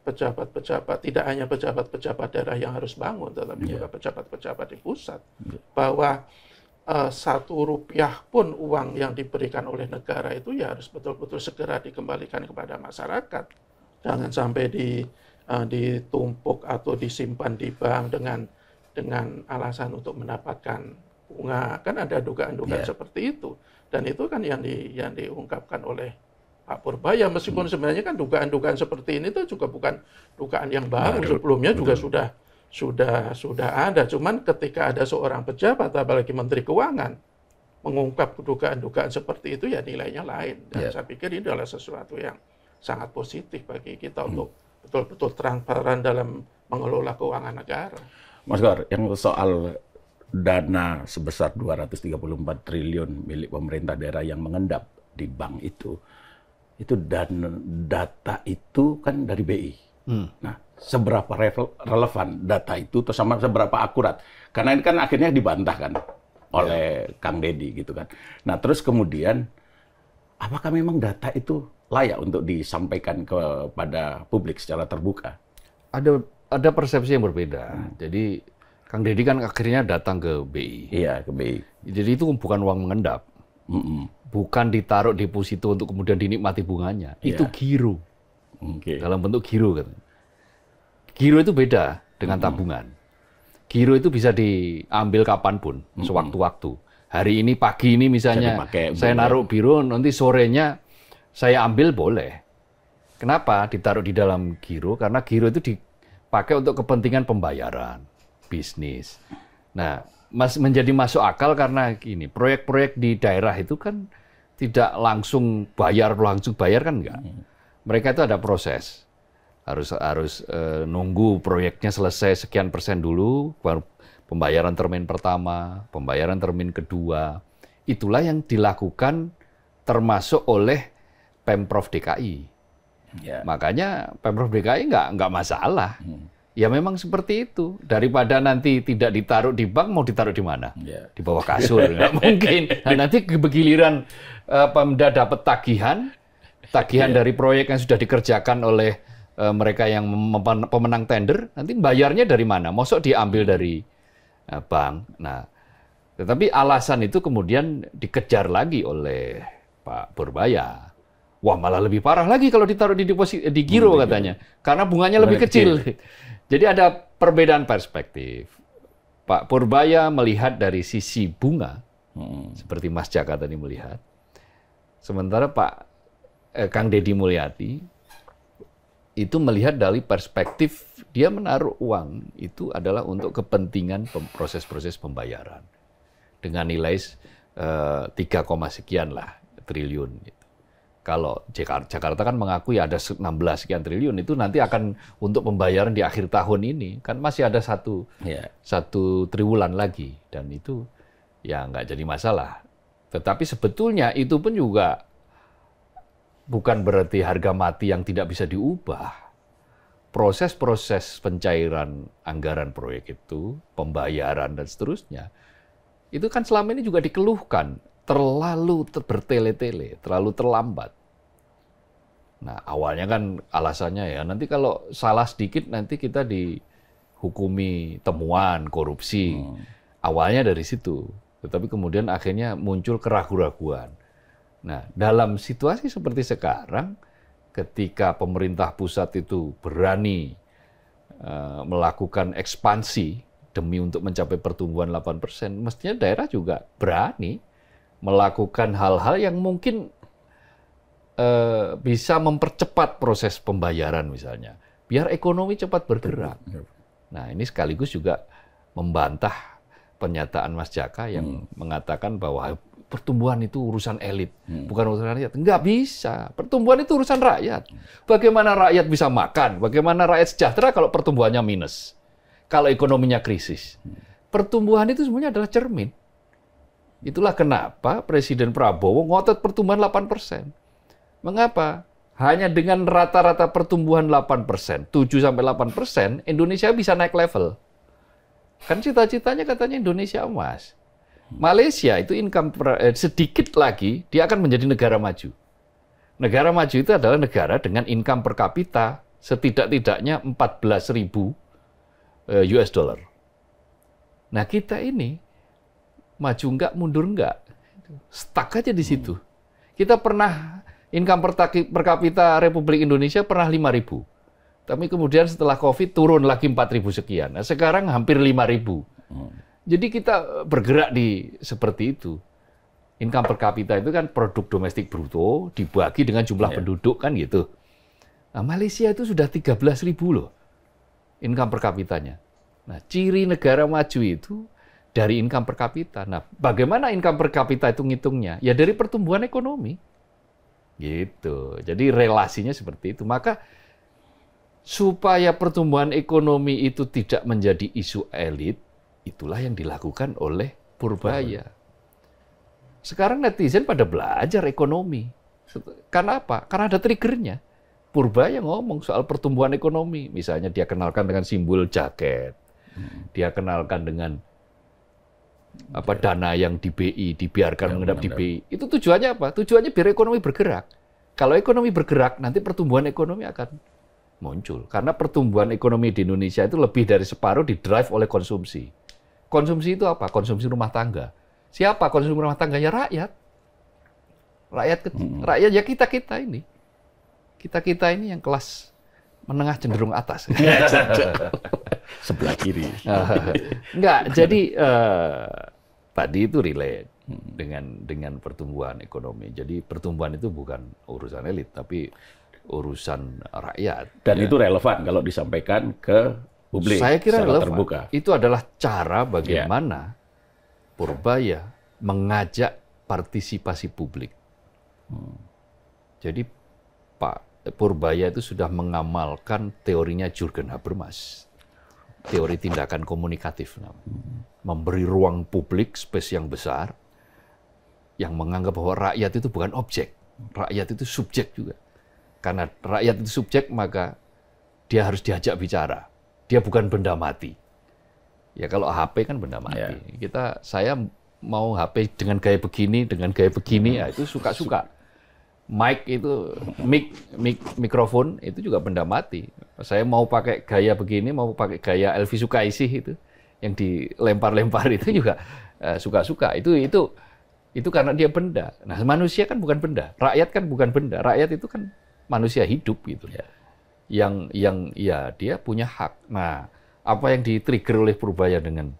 pejabat-pejabat, tidak hanya pejabat-pejabat daerah yang harus bangun, tetapi juga pejabat-pejabat di pusat. Bahwa Rp1 pun uang yang diberikan oleh negara itu ya harus betul-betul segera dikembalikan kepada masyarakat. Jangan sampai ditumpuk atau disimpan di bank dengan alasan untuk mendapatkan bunga. Kan ada dugaan-dugaan seperti itu. Dan itu kan yang diungkapkan oleh Pak Purbaya, meskipun sebenarnya kan dugaan-dugaan seperti ini itu juga bukan dugaan yang baru. Sebelumnya juga sudah ada. Cuman ketika ada seorang pejabat, apalagi Menteri Keuangan, mengungkap dugaan-dugaan seperti itu, ya nilainya lain. Dan saya pikir ini adalah sesuatu yang sangat positif bagi kita untuk betul-betul transparan dalam mengelola keuangan negara. Mas Gar, yang soal dana sebesar 234 triliun milik pemerintah daerah yang mengendap di bank itu data itu kan dari BI. Nah, seberapa relevan data itu, atau sama seberapa akurat? Karena ini kan akhirnya dibantah kan oleh Kang Deddy gitu kan. Nah, terus kemudian apakah memang data itu layak untuk disampaikan kepada publik secara terbuka? Ada persepsi yang berbeda. Jadi Kang Deddy kan akhirnya datang ke BI. Iya, ke BI. Jadi itu bukan uang mengendap. Bukan ditaruh deposito untuk kemudian dinikmati bunganya. Itu giro. Dalam bentuk giro kan. Giro itu beda dengan tabungan. Giro itu bisa diambil kapanpun, sewaktu-waktu. Hari ini, pagi ini misalnya, saya naruh biro, nanti sorenya saya ambil boleh. Kenapa ditaruh di dalam giro? Karena giro itu dipakai untuk kepentingan pembayaran, bisnis. Nah, menjadi masuk akal karena gini, proyek-proyek di daerah itu kan tidak langsung bayar kan enggak. Mereka itu ada proses. Harus nunggu proyeknya selesai sekian persen dulu, baru pembayaran termin pertama, pembayaran termin kedua. Itulah yang dilakukan termasuk oleh Pemprov DKI. Makanya Pemprov DKI nggak masalah. Ya memang seperti itu. Daripada nanti tidak ditaruh di bank, mau ditaruh di mana? Di bawah kasur, nggak mungkin. Nah, nanti begiliran Pemda dapat tagihan dari proyek yang sudah dikerjakan oleh mereka yang pemenang tender, nanti bayarnya dari mana? Mosok diambil dari bank. Nah, tetapi alasan itu kemudian dikejar lagi oleh Pak Purbaya. Wah, malah lebih parah lagi kalau ditaruh di giro katanya. Karena bunganya lebih kecil. Jadi ada perbedaan perspektif. Pak Purbaya melihat dari sisi bunga, seperti Mas Jaka tadi melihat. Sementara Kang Deddy Mulyadi itu melihat dari perspektif dia menaruh uang itu adalah untuk kepentingan proses-proses pembayaran. Dengan nilai 3, sekian lah triliun. Gitu. Kalau Jakarta kan mengakui ada 16 sekian triliun, itu nanti akan untuk pembayaran di akhir tahun ini. Kan masih ada satu triwulan lagi. Dan itu ya nggak jadi masalah. Tetapi sebetulnya itu pun juga bukan berarti harga mati yang tidak bisa diubah. Proses-proses pencairan anggaran proyek itu, pembayaran dan seterusnya, itu kan selama ini juga dikeluhkan. Terlalu bertele-tele, terlalu terlambat. Nah, awalnya kan alasannya ya, nanti kalau salah sedikit nanti kita dihukumi temuan, korupsi. Awalnya dari situ. Tetapi kemudian akhirnya muncul keraguan-raguan. Nah, dalam situasi seperti sekarang, ketika pemerintah pusat itu berani melakukan ekspansi demi untuk mencapai pertumbuhan 8%, mestinya daerah juga berani melakukan hal-hal yang mungkin bisa mempercepat proses pembayaran misalnya, biar ekonomi cepat bergerak. Nah, ini sekaligus juga membantah pernyataan Mas Jaka yang mengatakan bahwa pertumbuhan itu urusan elit, bukan urusan rakyat. Nggak bisa. Pertumbuhan itu urusan rakyat. Bagaimana rakyat bisa makan? Bagaimana rakyat sejahtera kalau pertumbuhannya minus? Kalau ekonominya krisis? Pertumbuhan itu sebenarnya adalah cermin. Itulah kenapa Presiden Prabowo ngotot pertumbuhan 8%. Mengapa? Hanya dengan rata-rata pertumbuhan 8%, 7-8%, Indonesia bisa naik level. Kan cita-citanya katanya Indonesia emas. Malaysia itu income sedikit lagi, dia akan menjadi negara maju. Negara maju itu adalah negara dengan income per kapita setidak-tidaknya 14.000 US dollar. Nah, kita ini maju enggak, mundur enggak. Stuck aja di situ. Kita pernah, income per kapita Republik Indonesia pernah 5.000. Tapi kemudian setelah COVID turun lagi 4.000 sekian. Nah, sekarang hampir 5.000. Jadi kita bergerak di seperti itu. Income per kapita itu kan produk domestik bruto dibagi dengan jumlah penduduk kan gitu. Nah, Malaysia itu sudah 13.000 loh income per kapitanya. Nah, ciri negara maju itu dari income per kapita. Nah, bagaimana income per kapita itu ngitungnya? Ya dari pertumbuhan ekonomi. Gitu. Jadi relasinya seperti itu. Maka supaya pertumbuhan ekonomi itu tidak menjadi isu elit, itulah yang dilakukan oleh Purbaya. Sekarang netizen pada belajar ekonomi. Karena apa? Karena ada triggernya. Purbaya ngomong soal pertumbuhan ekonomi. Misalnya dia kenalkan dengan simbol jaket. Dia kenalkan dengan dana yang di BI, dibiarkan mengendap di BI. Itu tujuannya apa? Tujuannya biar ekonomi bergerak. Kalau ekonomi bergerak, nanti pertumbuhan ekonomi akan muncul. Karena pertumbuhan ekonomi di Indonesia itu lebih dari separuh didrive oleh konsumsi. Konsumsi itu apa? Konsumsi rumah tangga. Siapa konsumsi rumah tangga? Ya rakyat. Rakyat ya kita-kita ini. Kita-kita ini yang kelas menengah cenderung atas. Sebelah kiri. Enggak, jadi tadi itu relate dengan pertumbuhan ekonomi. Jadi pertumbuhan itu bukan urusan elit, tapi urusan rakyat. Dan itu relevan kalau disampaikan ke publik. Saya kira relevan. Terbuka. Itu adalah cara bagaimana Purbaya mengajak partisipasi publik. Jadi Pak Purbaya itu sudah mengamalkan teorinya Jürgen Habermas. Teori tindakan komunikatif. Memberi ruang publik, space yang besar, yang menganggap bahwa rakyat itu bukan objek. Rakyat itu subjek juga. Karena rakyat itu subjek, maka dia harus diajak bicara. Dia bukan benda mati. Ya kalau HP kan benda mati. Saya mau HP dengan gaya begini, ya itu suka-suka. Mic itu, mikrofon itu juga benda mati. Saya mau pakai gaya begini, mau pakai gaya Elvi Sukaisih itu, yang dilempar-lempar itu juga suka-suka. Itu karena dia benda. Nah, manusia kan bukan benda, rakyat kan bukan benda. Rakyat itu kan manusia hidup gitu. Yang ya dia punya hak. Nah, apa yang di-trigger oleh Purbaya dengan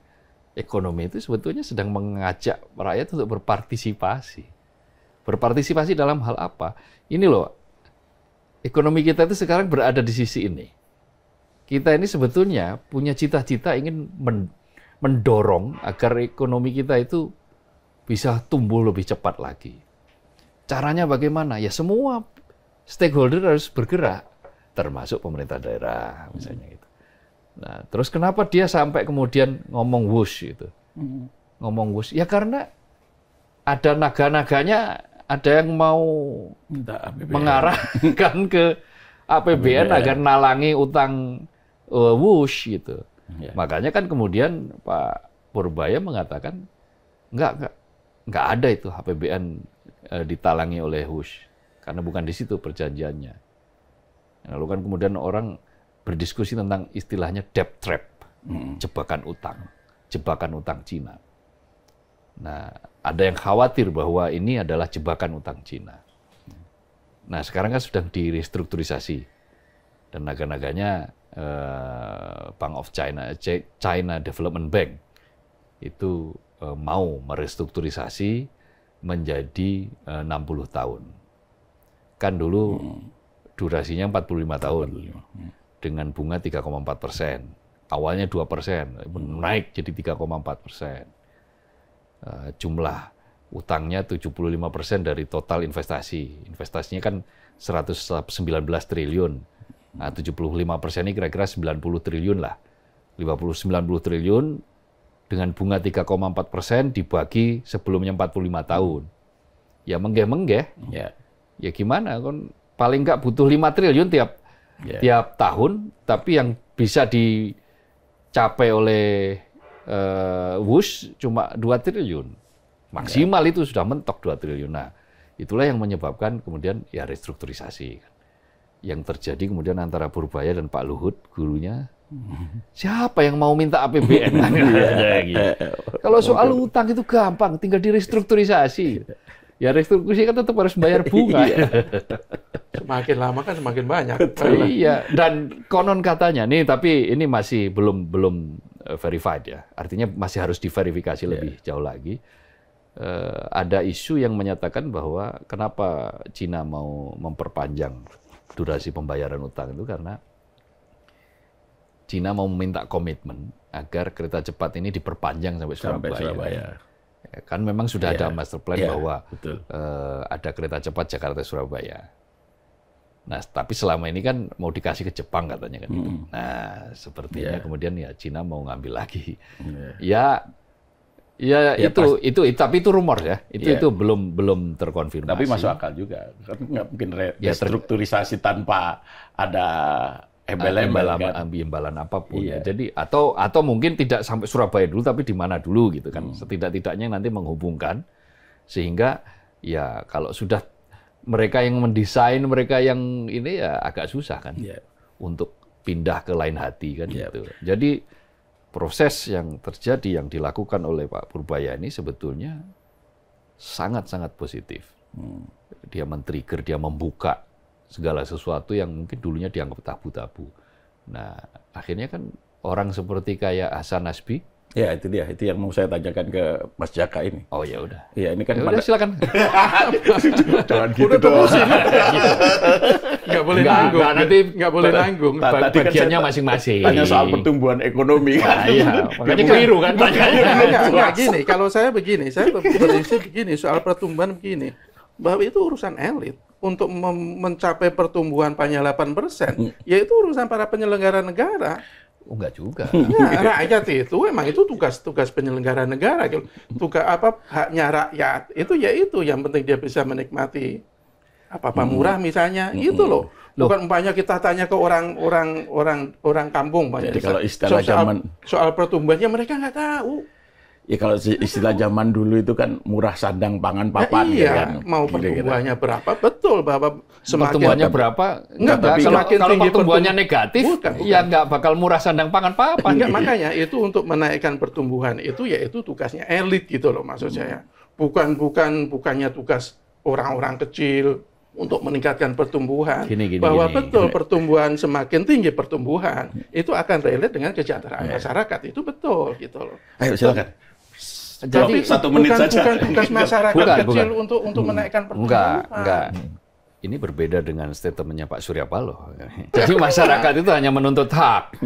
ekonomi itu sebetulnya sedang mengajak rakyat untuk berpartisipasi. Berpartisipasi dalam hal apa? Ini loh, ekonomi kita itu sekarang berada di sisi ini. Kita ini sebetulnya punya cita-cita ingin mendorong agar ekonomi kita itu bisa tumbuh lebih cepat lagi. Caranya bagaimana? Ya semua stakeholder harus bergerak, termasuk pemerintah daerah misalnya gitu. Nah, terus kenapa dia sampai kemudian ngomong wush gitu? Ngomong wush, ya karena ada naga-naganya, ada yang mau mengarahkan ke APBN agar nalangi utang wush gitu. Makanya kan kemudian Pak Purbaya mengatakan nggak ada itu APBN ditalangi oleh wush karena bukan di situ perjanjiannya. Lalu kan kemudian orang berdiskusi tentang istilahnya debt trap, jebakan utang Cina. Nah, ada yang khawatir bahwa ini adalah jebakan utang Cina. Nah, sekarang kan sedang direstrukturisasi dan naga-naganya Bank of China, China Development Bank itu mau merestrukturisasi menjadi 60 tahun. Kan dulu durasinya 45 tahun. Dengan bunga 3,4%. Awalnya 2%, naik jadi 3,4%. Jumlah utangnya 75% dari total investasi. Investasinya kan 119 triliun. Nah, 75% ini kira-kira 90 triliun lah. 90 triliun dengan bunga 3,4% dibagi sebelumnya 45 tahun. Ya menggeh-menggeh. Ya gimana? Kan paling nggak butuh 5 triliun tiap tahun, tapi yang bisa dicapai oleh wush cuma 2 triliun. Maksimal itu sudah mentok 2 triliun. Nah, itulah yang menyebabkan kemudian ya restrukturisasi. Yang terjadi kemudian antara Purbaya dan Pak Luhut, gurunya, siapa yang mau minta APBN? Kalau soal utang itu gampang, tinggal direstrukturisasi. Ya restrukturisasi kan tetap harus bayar bunga. Semakin lama kan semakin banyak. Iya, dan konon katanya nih, tapi ini masih belum verified ya. Artinya masih harus diverifikasi lebih jauh lagi. Ada isu yang menyatakan bahwa kenapa Cina mau memperpanjang durasi pembayaran utang itu karena Cina mau meminta komitmen agar kereta cepat ini diperpanjang sampai Surabaya. Kan memang sudah ada master plan bahwa ada kereta cepat Jakarta-Surabaya. Nah, tapi selama ini kan mau dikasih ke Jepang katanya kan. Nah, sepertinya kemudian ya Cina mau ngambil lagi. Itu tapi itu rumor ya. Itu belum terkonfirmasi. Tapi masuk akal juga. Kan nggak mungkin restrukturisasi tanpa ada imbalan apapun. Jadi atau mungkin tidak sampai Surabaya dulu tapi di mana dulu gitu kan. Setidak-tidaknya nanti menghubungkan sehingga ya kalau sudah mereka yang mendesain, mereka yang ini ya agak susah kan untuk pindah ke lain hati kan gitu. Jadi proses yang terjadi yang dilakukan oleh Pak Purbaya ini sebetulnya sangat-sangat positif. Dia men-trigger, dia membuka segala sesuatu yang mungkin dulunya dianggap tabu-tabu. Nah, akhirnya kan orang seperti kayak Hasan Nasbi. Ya, itu dia. Itu yang mau saya tanyakan ke Mas Jaka ini. Oh, ya udah. Ya, ini kan ya udah, silakan. Jangan gitu dong. Nggak boleh nanggung. Nanti nggak boleh nanggung. Bagiannya masing-masing. Tanya soal pertumbuhan ekonomi. Iya, makanya keliru kan. Nggak gini. Kalau saya berprinsip begini, soal pertumbuhan begini. Bahwa itu urusan elit. Untuk mencapai pertumbuhan hanya 8%, yaitu urusan para penyelenggara negara. Oh, enggak juga. Ya, rakyat itu memang itu tugas penyelenggara negara. Tugas haknya rakyat itu yang penting dia bisa menikmati apa murah misalnya gitu loh. Bukan umpamanya kita tanya ke orang kampung. Jadi kalau istilah zaman soal pertumbuhannya mereka nggak tahu. Ya kalau istilah zaman dulu itu kan murah sandang pangan papan. Iya, kan? Mau pertumbuhannya berapa? Betul bahwa pertumbuhannya berapa? Enggak, kalau pertumbuhannya negatif, bukan. Ya nggak bakal murah sandang pangan papan. Enggak, makanya itu untuk menaikkan pertumbuhan itu yaitu tugasnya elit gitu loh maksud saya. Bukannya tugas orang-orang kecil untuk meningkatkan pertumbuhan. Betul pertumbuhan semakin tinggi pertumbuhan itu akan relate dengan kesejahteraan masyarakat itu betul gitu loh. Ayo silakan. Jadi 1 menit saja. Bukan tugas masyarakat kecil untuk menaikkan pertumbuhan. Enggak. Ini berbeda dengan statementnya Pak Surya Paloh. Jadi masyarakat itu hanya menuntut hak,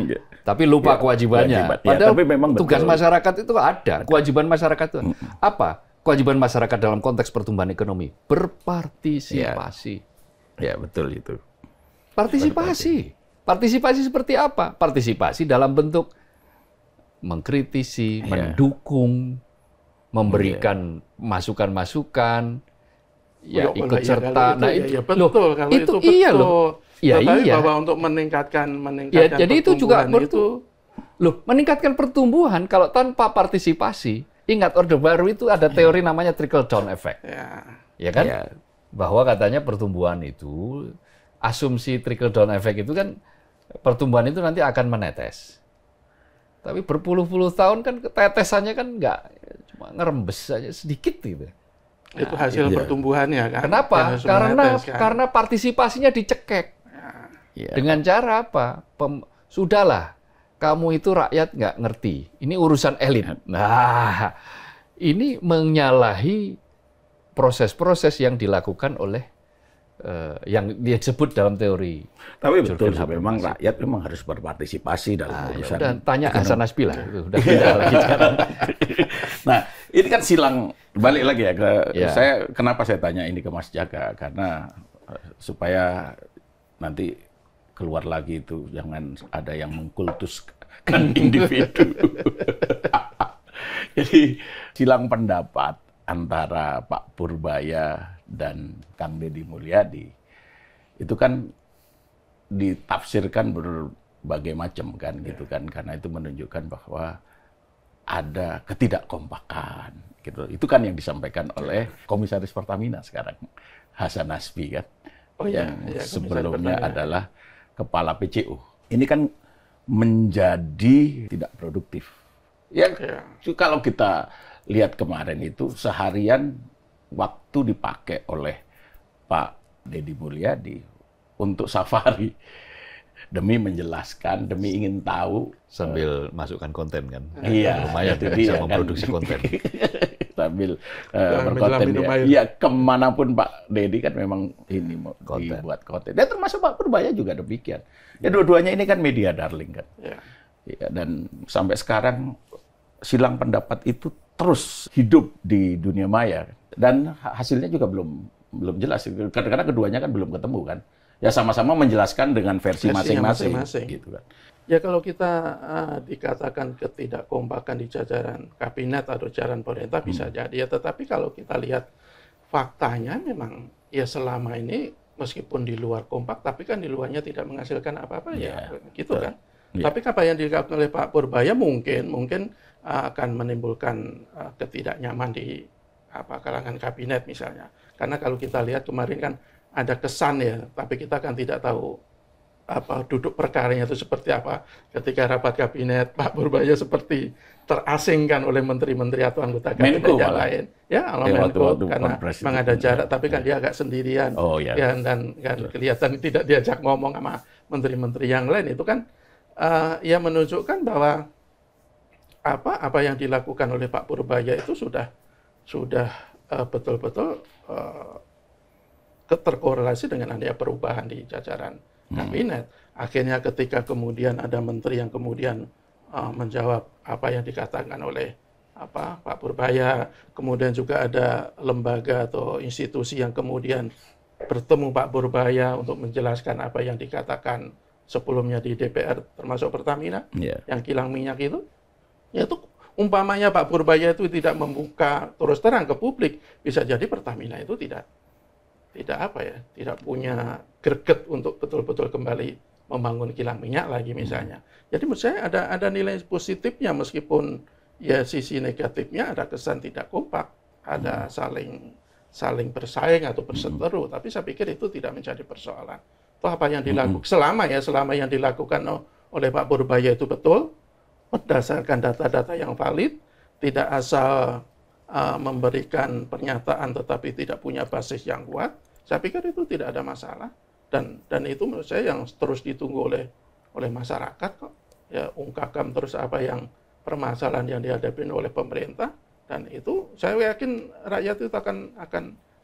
tapi lupa kewajibannya. Padahal tapi memang tugas masyarakat itu ada. Kewajiban masyarakat itu apa? kewajiban masyarakat dalam konteks pertumbuhan ekonomi? Berpartisipasi. Ya, betul itu. Partisipasi. Partisipasi seperti apa? Partisipasi dalam bentuk mengkritisi, mendukung, memberikan masukan-masukan, ya ikut serta. Nah, itu, betul. Kalau itu betul. Iya loh. Ya, tetapi iya. bahwa untuk meningkatkan ya, jadi itu juga meningkatkan pertumbuhan kalau tanpa partisipasi. Ingat Orde Baru itu ada teori namanya trickle down effect. Ya kan? Ya. Bahwa katanya pertumbuhan itu, asumsi trickle down effect itu kan pertumbuhan itu nanti akan menetes. Tapi berpuluh-puluh tahun kan tetesannya kan nggak, cuma ngerembes saja sedikit gitu. Itu hasil pertumbuhannya kan. Kenapa? Karena partisipasinya dicekek. Dengan cara apa? Sudahlah, kamu itu rakyat nggak ngerti. Ini urusan elit. Nah, ini menyalahi proses-proses yang dilakukan oleh yang disebut dalam teori. Tapi betul, memang rakyat memang harus berpartisipasi dalam urusan. Dan tanya Hasan Nasbi lah, itu udah beda lagi sekarang. Nah, ini kan silang, balik lagi ya ke saya. Kenapa saya tanya ini ke Mas Jaka? Karena supaya nanti keluar lagi itu jangan ada yang mengkultuskan individu. Jadi silang pendapat antara Pak Purbaya dan Kang Deddy Mulyadi itu kan ditafsirkan berbagai macam kan gitu kan, karena itu menunjukkan bahwa ada ketidakkompakan gitu. Itu kan yang disampaikan oleh Komisaris Pertamina sekarang, Hasan Nasbi kan. Yang sebelumnya adalah Kepala PCU. Ini kan menjadi tidak produktif. Ya, kalau kita lihat kemarin itu seharian waktu dipakai oleh Pak Deddy Mulyadi untuk safari demi menjelaskan, demi ingin tahu sambil masukkan konten kan. Iya, lumayan itu bisa dia, memproduksi kan. konten. Sambil berkonten ya kemanapun Pak Deddy kan memang ini mau dibuat konten. Dan termasuk Pak Purbaya juga demikian. Ya dua-duanya ini kan media darling kan. Ya, dan sampai sekarang silang pendapat itu terus hidup di dunia maya dan hasilnya juga belum jelas. Karena keduanya kan belum ketemu kan. Ya sama-sama menjelaskan dengan versi masing-masing gitu kan. Ya kalau kita dikatakan ketidakkompakan di jajaran kabinet atau jajaran pemerintah bisa jadi ya, tetapi kalau kita lihat faktanya memang ya selama ini meskipun di luar kompak tapi kan di luarnya tidak menghasilkan apa-apa ya gitu kan. Tapi apa yang dilakukan oleh Pak Purbaya mungkin akan menimbulkan ketidaknyaman di kalangan kabinet misalnya. Karena kalau kita lihat kemarin kan ada kesan ya, tapi kita kan tidak tahu duduk perkaranya itu seperti apa. Ketika rapat kabinet, Pak Purbaya seperti terasingkan oleh menteri-menteri atau anggota kabinet yang lain. Ya, Menko karena memang ada jarak, tapi kan dia agak sendirian. Ya, dan kelihatan tidak diajak ngomong sama menteri-menteri yang lain. Itu kan ya menunjukkan bahwa apa yang dilakukan oleh Pak Purbaya itu sudah betul-betul terkorelasi dengan adanya perubahan di jajaran kabinet. Akhirnya ketika kemudian ada menteri yang kemudian menjawab apa yang dikatakan oleh Pak Purbaya, kemudian juga ada lembaga atau institusi yang kemudian bertemu Pak Purbaya untuk menjelaskan apa yang dikatakan sebelumnya di DPR, termasuk Pertamina, yang kilang minyak itu, yaitu umpamanya Pak Purbaya itu tidak membuka terus terang ke publik, bisa jadi Pertamina itu tidak punya greget untuk betul-betul kembali membangun kilang minyak lagi misalnya. Jadi menurut saya ada nilai positifnya meskipun ya sisi negatifnya ada kesan tidak kompak, ada saling bersaing atau berseteru, tapi saya pikir itu tidak menjadi persoalan. Toh apa yang dilakukan selama yang dilakukan oleh Pak Purbaya itu betul berdasarkan data-data yang valid, tidak asal memberikan pernyataan tetapi tidak punya basis yang kuat, saya pikir itu tidak ada masalah dan itu menurut saya yang terus ditunggu oleh masyarakat kok. Ya ungkapkan terus apa yang permasalahan yang dihadapi oleh pemerintah dan itu saya yakin rakyat itu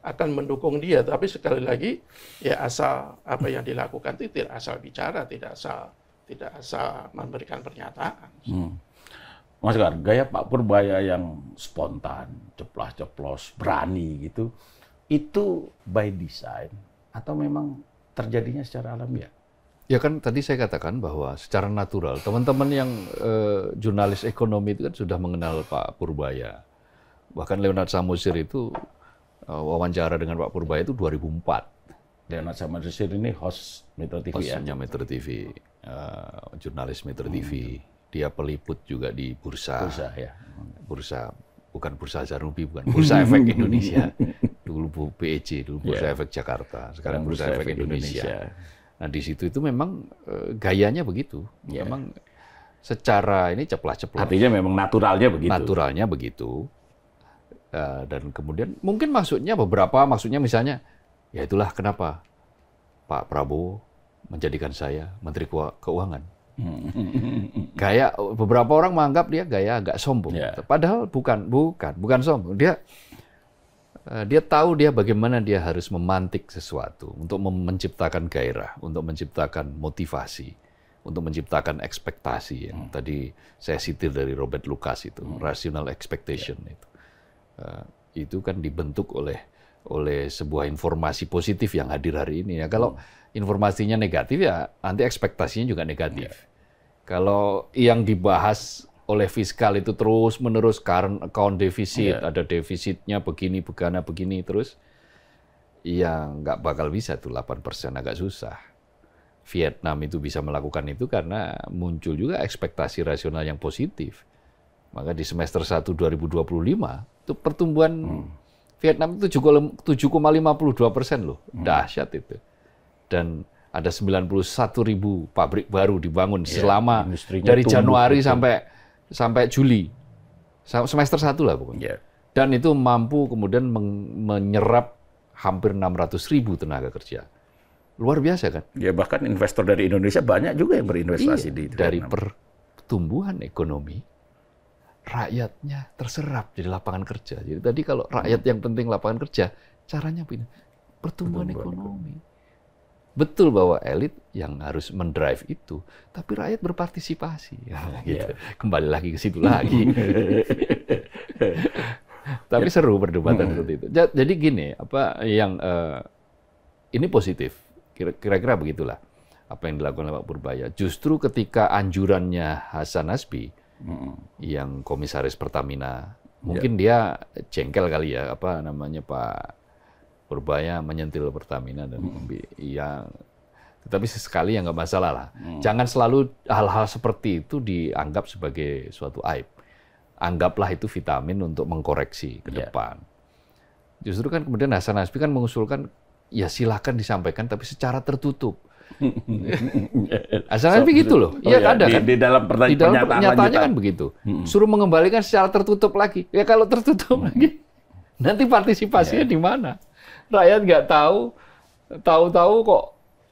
akan mendukung dia, tapi sekali lagi ya asal apa yang dilakukan itu tidak asal bicara, tidak asal memberikan pernyataan. Mas Gar, gaya Pak Purbaya yang spontan, ceplas-ceplos, berani gitu, itu by design atau memang terjadinya secara alamiah? Ya kan tadi saya katakan bahwa secara natural, teman-teman yang jurnalis ekonomi itu kan sudah mengenal Pak Purbaya. Bahkan Leonard Samosir itu wawancara dengan Pak Purbaya itu 2004. Leonard Samosir ini host Metro TV ya? Hostnya Metro TV, jurnalis Metro TV. Dia peliput juga di bursa. Bursa ya. Bursa, bukan Bursa Zarubi, bukan Bursa Efek Indonesia. Dulu BEJ, dulu Bursa Efek Jakarta, sekarang Bursa Efek Indonesia. Nah di situ itu memang gayanya begitu. Memang secara ini ceplas-ceplos. Artinya memang naturalnya begitu. Naturalnya begitu. Dan kemudian mungkin maksudnya misalnya, ya itulah kenapa Pak Prabowo menjadikan saya Menteri Keuangan. Gaya beberapa orang menganggap dia gaya agak sombong. Padahal bukan sombong. Dia tahu dia bagaimana dia harus memantik sesuatu untuk menciptakan gairah, untuk menciptakan motivasi, untuk menciptakan ekspektasi. Yang tadi saya sitir dari Robert Lucas itu, rational expectation itu. Itu kan dibentuk oleh sebuah informasi positif yang hadir hari ini. Ya, kalau informasinya negatif ya nanti ekspektasinya juga negatif. Kalau yang dibahas oleh fiskal itu terus-menerus current account defisit, ada defisitnya begini terus, ya nggak bakal bisa tuh 8%, agak susah. Vietnam itu bisa melakukan itu karena muncul juga ekspektasi rasional yang positif. Maka di semester 1 2025 itu pertumbuhan Vietnam itu 7,52% loh, dahsyat itu. Dan ada 91.000 pabrik baru dibangun selama dari Januari sampai Juli, semester 1 lah pokoknya. Dan itu mampu kemudian menyerap hampir 600.000 tenaga kerja. Luar biasa kan? Ya bahkan investor dari Indonesia banyak juga yang berinvestasi di Vietnam. Dari pertumbuhan ekonomi, rakyatnya terserap jadi lapangan kerja. Jadi tadi kalau rakyat yang penting lapangan kerja, caranya pertumbuhan ekonomi. Betul bahwa elit yang harus mendrive itu, tapi rakyat berpartisipasi. Gitu. Kembali lagi ke situ lagi. Tapi seru perdebatan seperti itu. Jadi gini, ini positif. Kira-kira begitulah apa yang dilakukan oleh Pak Purbaya. Justru ketika anjurannya Hasan Nasbi, yang komisaris Pertamina, mungkin dia jengkel kali ya, Pak Purbaya menyentil Pertamina dan tetapi sesekali ya nggak masalah lah. Jangan selalu hal-hal seperti itu dianggap sebagai suatu aib. Anggaplah itu vitamin untuk mengkoreksi ke depan. Justru kan kemudian Hasan Nasbi kan mengusulkan ya silakan disampaikan tapi secara tertutup. Hasan Nasbi gitu loh. Iya ada kan? Di dalam pernyataannya kan begitu. Suruh mengembalikan secara tertutup lagi. Ya kalau tertutup lagi, nanti partisipasinya di mana? Rakyat nggak tahu kok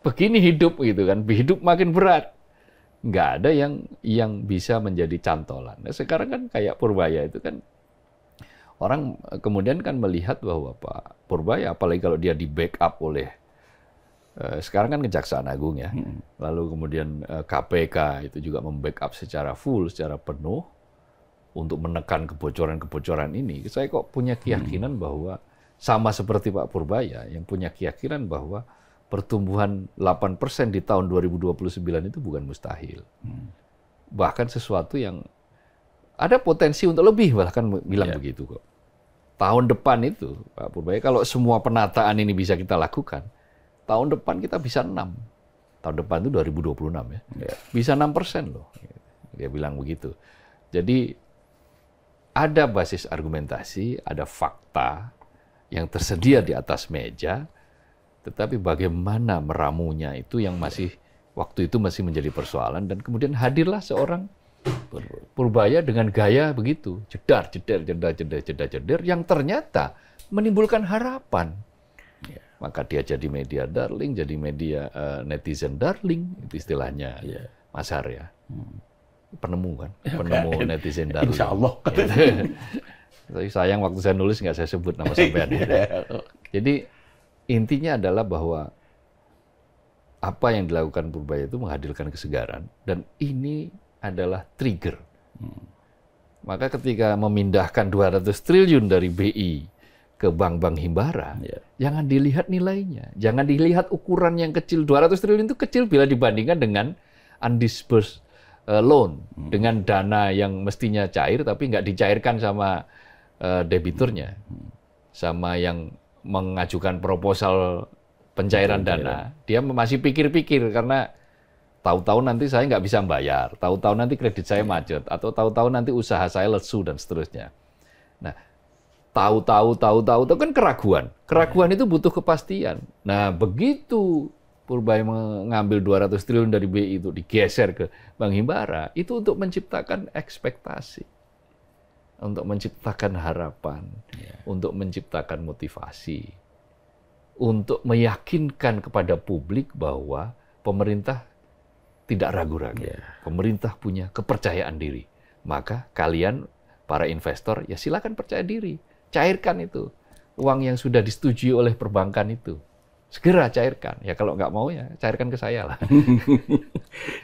begini hidup gitu kan, hidup makin berat. Nggak ada yang bisa menjadi cantolan. Nah, sekarang kan kayak Purbaya itu kan, orang kemudian kan melihat bahwa Pak Purbaya, apalagi kalau dia di backup oleh, sekarang kan Kejaksaan Agung ya, lalu kemudian KPK itu juga membackup secara full, secara penuh, untuk menekan kebocoran-kebocoran ini. Saya kok punya keyakinan bahwa sama seperti Pak Purbaya yang punya keyakinan bahwa pertumbuhan 8% di tahun 2029 itu bukan mustahil. Bahkan sesuatu yang ada potensi untuk lebih, bahkan bilang begitu kok. Tahun depan itu, Pak Purbaya, kalau semua penataan ini bisa kita lakukan, tahun depan kita bisa 6. Tahun depan itu 2026 ya. Bisa 6% loh. Dia bilang begitu. Jadi ada basis argumentasi, ada fakta yang tersedia di atas meja, tetapi bagaimana meramunya itu yang masih waktu itu masih menjadi persoalan, dan kemudian hadirlah seorang Purbaya dengan gaya begitu, jedar yang ternyata menimbulkan harapan. Maka dia jadi media darling, jadi media netizen darling, itu istilahnya Mas Har ya. Penemu kan, penemu netizen darling. Insya Allah. Tapi sayang waktu saya nulis nggak saya sebut nama sampean. Jadi intinya adalah bahwa apa yang dilakukan Purbaya itu menghadirkan kesegaran, dan ini adalah trigger Maka ketika memindahkan 200 triliun dari BI ke bank-bank himbara, jangan dilihat nilainya, jangan dilihat ukuran yang kecil. 200 triliun itu kecil bila dibandingkan dengan undisbursed loan, dengan dana yang mestinya cair tapi nggak dicairkan sama debiturnya, sama yang mengajukan proposal pencairan dana. Dia masih pikir-pikir karena tahu-tahu nanti saya nggak bisa bayar, tahu-tahu nanti kredit saya macet, atau tahu-tahu nanti usaha saya lesu dan seterusnya. Nah, tahu-tahu kan keraguan. Keraguan itu butuh kepastian. Nah, begitu Purbaya mengambil 200 triliun dari BI itu digeser ke Bank Himbara, itu untuk menciptakan ekspektasi, untuk menciptakan harapan, untuk menciptakan motivasi, untuk meyakinkan kepada publik bahwa pemerintah tidak ragu-ragu. Pemerintah punya kepercayaan diri. Maka kalian, para investor, ya silakan percaya diri. Cairkan itu. Uang yang sudah disetujui oleh perbankan itu. Segera cairkan. Ya kalau nggak mau ya cairkan ke saya lah.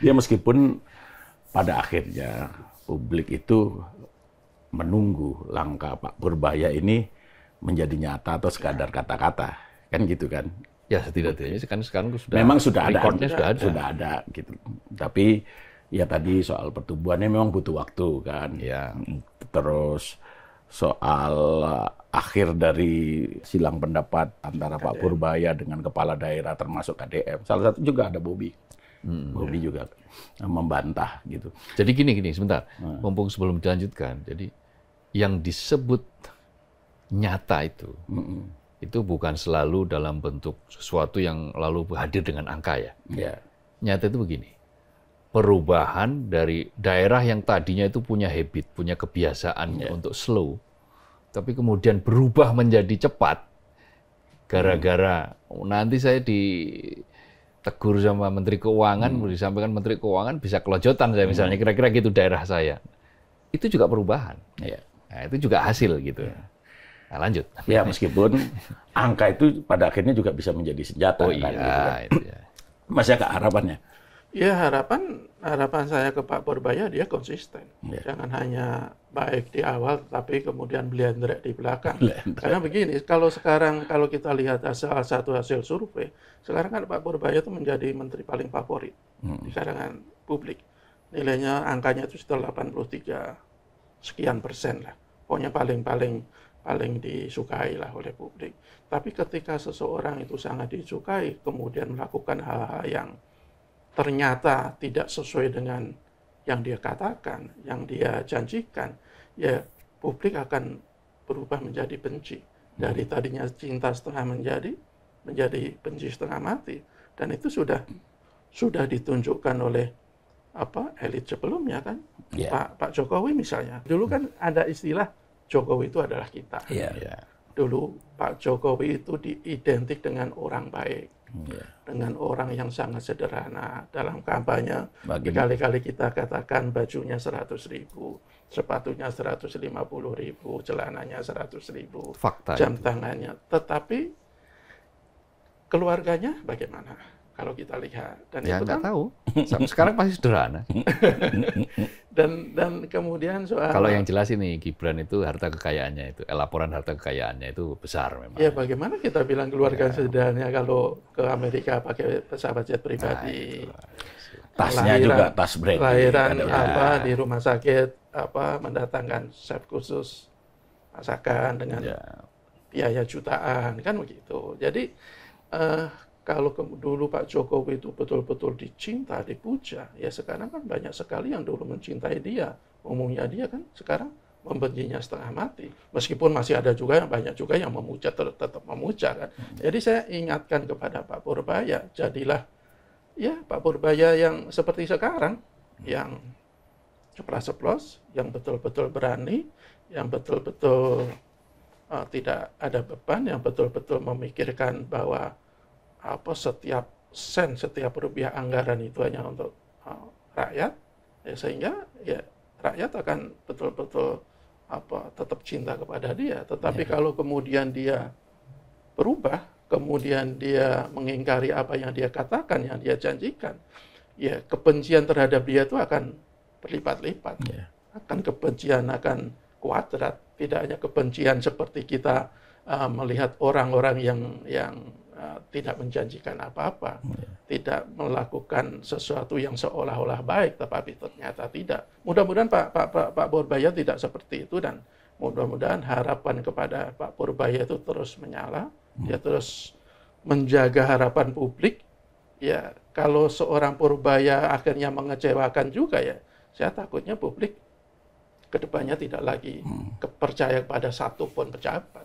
Ya meskipun pada akhirnya publik itu menunggu langkah Pak Purbaya ini menjadi nyata atau sekadar kata-kata. Kan gitu kan. Ya setidaknya sekarang sudah memang sudah ada, sudah ada gitu. Tapi ya tadi soal pertumbuhannya memang butuh waktu kan. Ya. Terus soal akhir dari silang pendapat antara Pak Purbaya dengan kepala daerah termasuk KDM. Salah satu juga ada Bobi. Bobi juga membantah gitu. Jadi gini sebentar. Mumpung sebelum dilanjutkan. Jadi yang disebut nyata itu bukan selalu dalam bentuk sesuatu yang lalu hadir dengan angka ya. Nyata itu begini, perubahan dari daerah yang tadinya itu punya habit, punya kebiasaan untuk slow, tapi kemudian berubah menjadi cepat, gara-gara nanti saya ditegur sama Menteri Keuangan, disampaikan Menteri Keuangan bisa kelojotan saya misalnya, kira-kira gitu daerah saya. Itu juga perubahan. Nah, itu juga hasil gitu. Nah, lanjut. Ya meskipun angka itu pada akhirnya juga bisa menjadi senjata. Gitu kan? Itu ya. Masih agak harapannya? Ya harapan saya ke Pak Purbaya dia konsisten. Jangan hanya baik di awal tapi kemudian blendrek di belakang. Karena begini, kalau kita lihat salah satu hasil survei, sekarang kan Pak Purbaya itu menjadi menteri paling favorit di kalangan publik. Nilainya angkanya itu sekitar 83 sekian persen lah. Pokoknya paling disukai lah oleh publik. Tapi ketika seseorang itu sangat disukai, kemudian melakukan hal-hal yang ternyata tidak sesuai dengan yang dia katakan, yang dia janjikan, ya publik akan berubah menjadi benci. Dari tadinya cinta setengah menjadi benci setengah mati. Dan itu sudah ditunjukkan oleh elit sebelumnya kan. Pak Jokowi misalnya. Dulu kan ada istilah Jokowi itu adalah kita. Dulu Pak Jokowi itu diidentik dengan orang baik, dengan orang yang sangat sederhana. Dalam kampanye berkali-kali kita katakan bajunya 100.000, sepatunya 150.000, celananya 100.000, jam tangannya. Tetapi keluarganya bagaimana? Kalau kita lihat, dan ya, itu kan tahu. Sekarang masih sederhana. dan kemudian soal kalau yang jelas ini Gibran itu harta kekayaannya itu, laporan harta kekayaannya itu besar memang. Ya bagaimana kita bilang keluarga sederhana kalau ke Amerika pakai pesawat jet pribadi, tasnya juga tas brand, lahiran di rumah sakit mendatangkan chef khusus masakan dengan biaya jutaan kan begitu. Jadi kalau dulu Pak Jokowi itu betul-betul dicinta, dipuja, ya sekarang kan banyak sekali yang dulu mencintai dia. Umumnya dia kan sekarang membencinya setengah mati. Meskipun masih ada juga yang banyak juga yang memuja, tetap memuja kan. Jadi saya ingatkan kepada Pak Purbaya, jadilah ya Pak Purbaya yang seperti sekarang, yang ceplas-ceplos, yang betul-betul berani, yang betul-betul tidak ada beban, yang betul-betul memikirkan bahwa setiap sen, setiap rupiah anggaran itu hanya untuk rakyat, ya sehingga ya rakyat akan betul-betul tetap cinta kepada dia. Tetapi kalau kemudian dia berubah, kemudian dia mengingkari apa yang dia katakan, yang dia janjikan, ya kebencian terhadap dia itu akan berlipat-lipat. akan kebencian akan kuadrat, tidak hanya kebencian seperti kita melihat orang-orang yang tidak menjanjikan apa-apa, tidak melakukan sesuatu yang seolah-olah baik, tetapi ternyata tidak. Mudah-mudahan Pak Purbaya tidak seperti itu, dan mudah-mudahan harapan kepada Pak Purbaya itu terus menyala, dia terus menjaga harapan publik. Ya, kalau seorang Purbaya akhirnya mengecewakan juga, ya, saya takutnya publik kedepannya tidak lagi percaya pada satupun pejabat.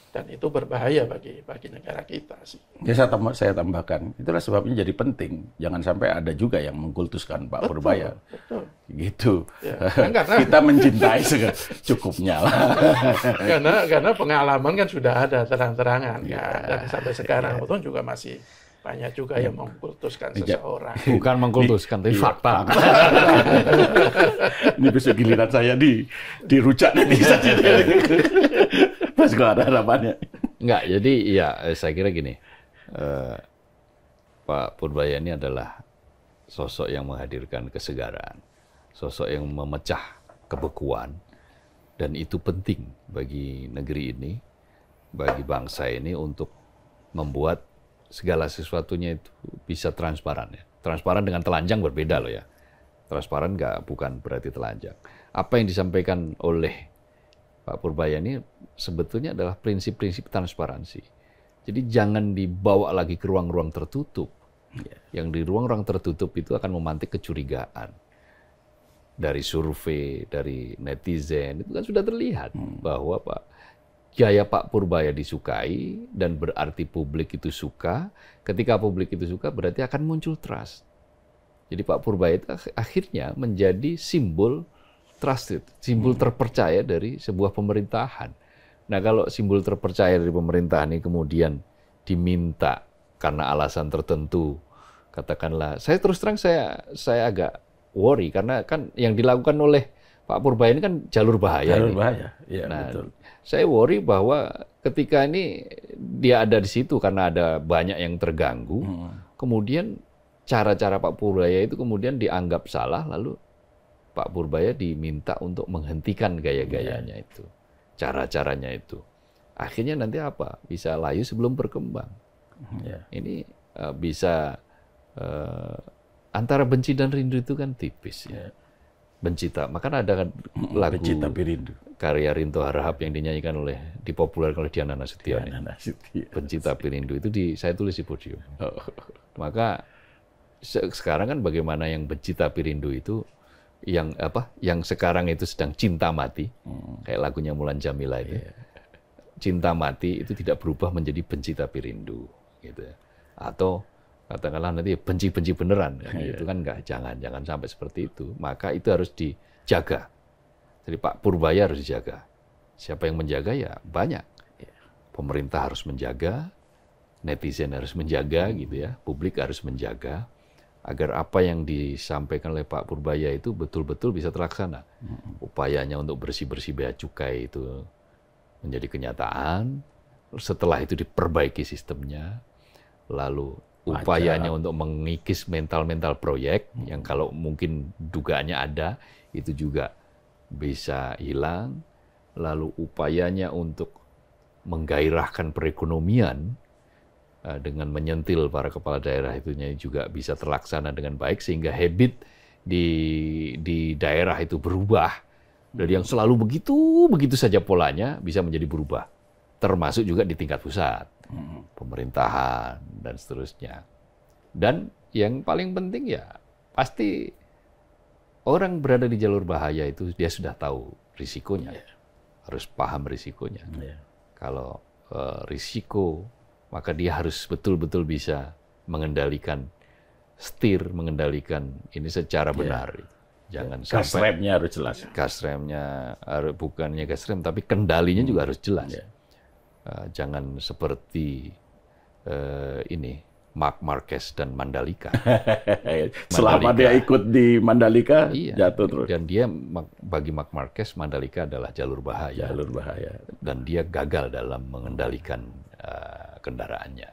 Dan itu berbahaya bagi negara kita sih. Ya, saya tambahkan, itulah sebabnya jadi penting. Jangan sampai ada juga yang mengkultuskan Pak Purbaya. Betul. Gitu. Ya, karena kita mencintai cukupnya lah. karena pengalaman kan sudah ada terang-terangan. Ya. Dan sampai sekarang betul juga masih banyak juga yang mengkultuskan seseorang. Bukan mengkultuskan, tapi fakta. Ini besok giliran saya dirujak nanti saja. Mas, kok ada harapannya? Enggak, jadi ya saya kira gini, Pak Purbaya ini adalah sosok yang menghadirkan kesegaran, sosok yang memecah kebekuan, dan itu penting bagi negeri ini, bagi bangsa ini untuk membuat segala sesuatunya itu bisa transparan. Ya. Transparan dengan telanjang berbeda loh ya. Transparan bukan berarti telanjang. Apa yang disampaikan oleh Pak Purbaya ini sebetulnya adalah prinsip-prinsip transparansi. Jadi jangan dibawa lagi ke ruang-ruang tertutup. Yang di ruang-ruang tertutup itu akan memantik kecurigaan. Dari survei, dari netizen, itu kan sudah terlihat bahwa gaya Pak Purbaya disukai dan berarti publik itu suka. Ketika publik itu suka berarti akan muncul trust. Jadi Pak Purbaya itu akhirnya menjadi simbol trusted, simbol terpercaya dari sebuah pemerintahan. Nah, kalau simbol terpercaya dari pemerintahan ini kemudian diminta karena alasan tertentu, katakanlah, saya terus terang saya agak worry karena kan yang dilakukan oleh Pak Purbaya ini kan jalur bahaya. Jalur bahaya, ya, nah, betul. Saya worry bahwa ketika ini dia ada di situ karena ada banyak yang terganggu, kemudian cara-cara Pak Purbaya itu kemudian dianggap salah, lalu Pak Purbaya diminta untuk menghentikan gaya-gayanya itu, cara-caranya itu. Akhirnya nanti apa? Bisa layu sebelum berkembang. Ini bisa antara benci dan rindu itu kan tipis ya. Makanya ada lagu Benci tapi rindu, karya Rinto Harahap yang dinyanyikan dipopulerkan oleh Diana Nasution. Benci tapi rindu itu saya tulis di podium. Maka sekarang kan bagaimana yang benci tapi rindu itu yang sekarang itu sedang cinta mati, kayak lagunya Mulan Jamila itu. Cinta mati itu tidak berubah menjadi benci tapi rindu, gitu. Atau katakanlah nanti benci-benci beneran, itu kan jangan sampai seperti itu. Maka itu harus dijaga. Jadi Pak Purbaya harus dijaga. Siapa yang menjaga ya banyak. Pemerintah harus menjaga, netizen harus menjaga, gitu ya. Publik harus menjaga. Agar apa yang disampaikan oleh Pak Purbaya itu betul-betul bisa terlaksana. Upayanya untuk bersih-bersih bea cukai itu menjadi kenyataan, setelah itu diperbaiki sistemnya, lalu upayanya untuk mengikis mental-mental proyek, yang kalau mungkin dugaannya ada, itu juga bisa hilang, lalu upayanya untuk menggairahkan perekonomian, dengan menyentil para kepala daerah itunya juga bisa terlaksana dengan baik sehingga habit di daerah itu berubah dari yang selalu begitu saja polanya bisa menjadi berubah, termasuk juga di tingkat pusat, pemerintahan dan seterusnya. Dan yang paling penting ya pasti orang berada di jalur bahaya itu dia sudah tahu risikonya, harus paham risikonya. Kalau risiko, maka dia harus betul-betul bisa mengendalikan ini secara benar. Jangan sampai gas remnya harus jelas. Gas remnya bukannya gas rem, tapi kendalinya juga harus jelas. Jangan seperti Marc Marquez dan Mandalika. Selama dia ikut di Mandalika, jatuh terus. Dan bagi Marc Marquez, Mandalika adalah jalur bahaya. Jalur bahaya. Dan dia gagal dalam mengendalikan kendaraannya.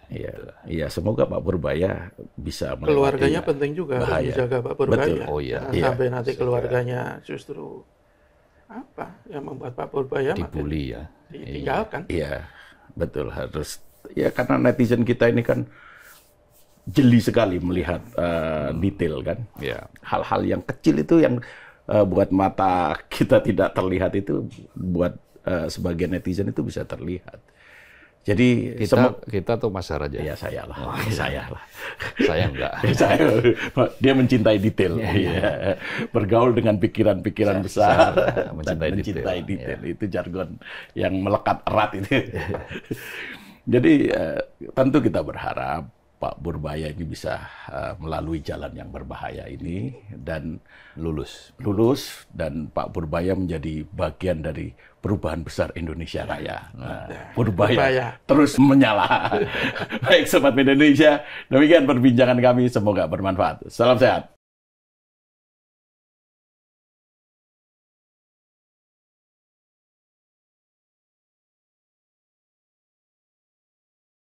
Iya, semoga Pak Purbaya bisa melewati. Keluarganya penting juga harus menjaga Pak Purbaya. Betul. Oh iya. Sampai nanti keluarganya justru apa yang membuat Pak Purbaya dibully ya. ditinggalkan? Iya, betul, harus ya, karena netizen kita ini kan jeli sekali melihat detail kan. Ya. Hal-hal yang kecil itu yang buat mata kita tidak terlihat itu buat sebagian netizen itu bisa terlihat. Jadi Kita tuh Mas Raja. ya saya lah, saya lah. Saya enggak. Dia mencintai detail, ya. Bergaul dengan pikiran-pikiran besar, dan mencintai detail. Ya. Itu jargon yang melekat erat itu. Jadi tentu kita berharap Pak Purbaya ini bisa melalui jalan yang berbahaya ini dan Lulus. dan Pak Purbaya menjadi bagian dari perubahan besar Indonesia Raya. Purbaya terus menyala. Baik Sobat Media Indonesia, demikian perbincangan kami, semoga bermanfaat. Salam sehat.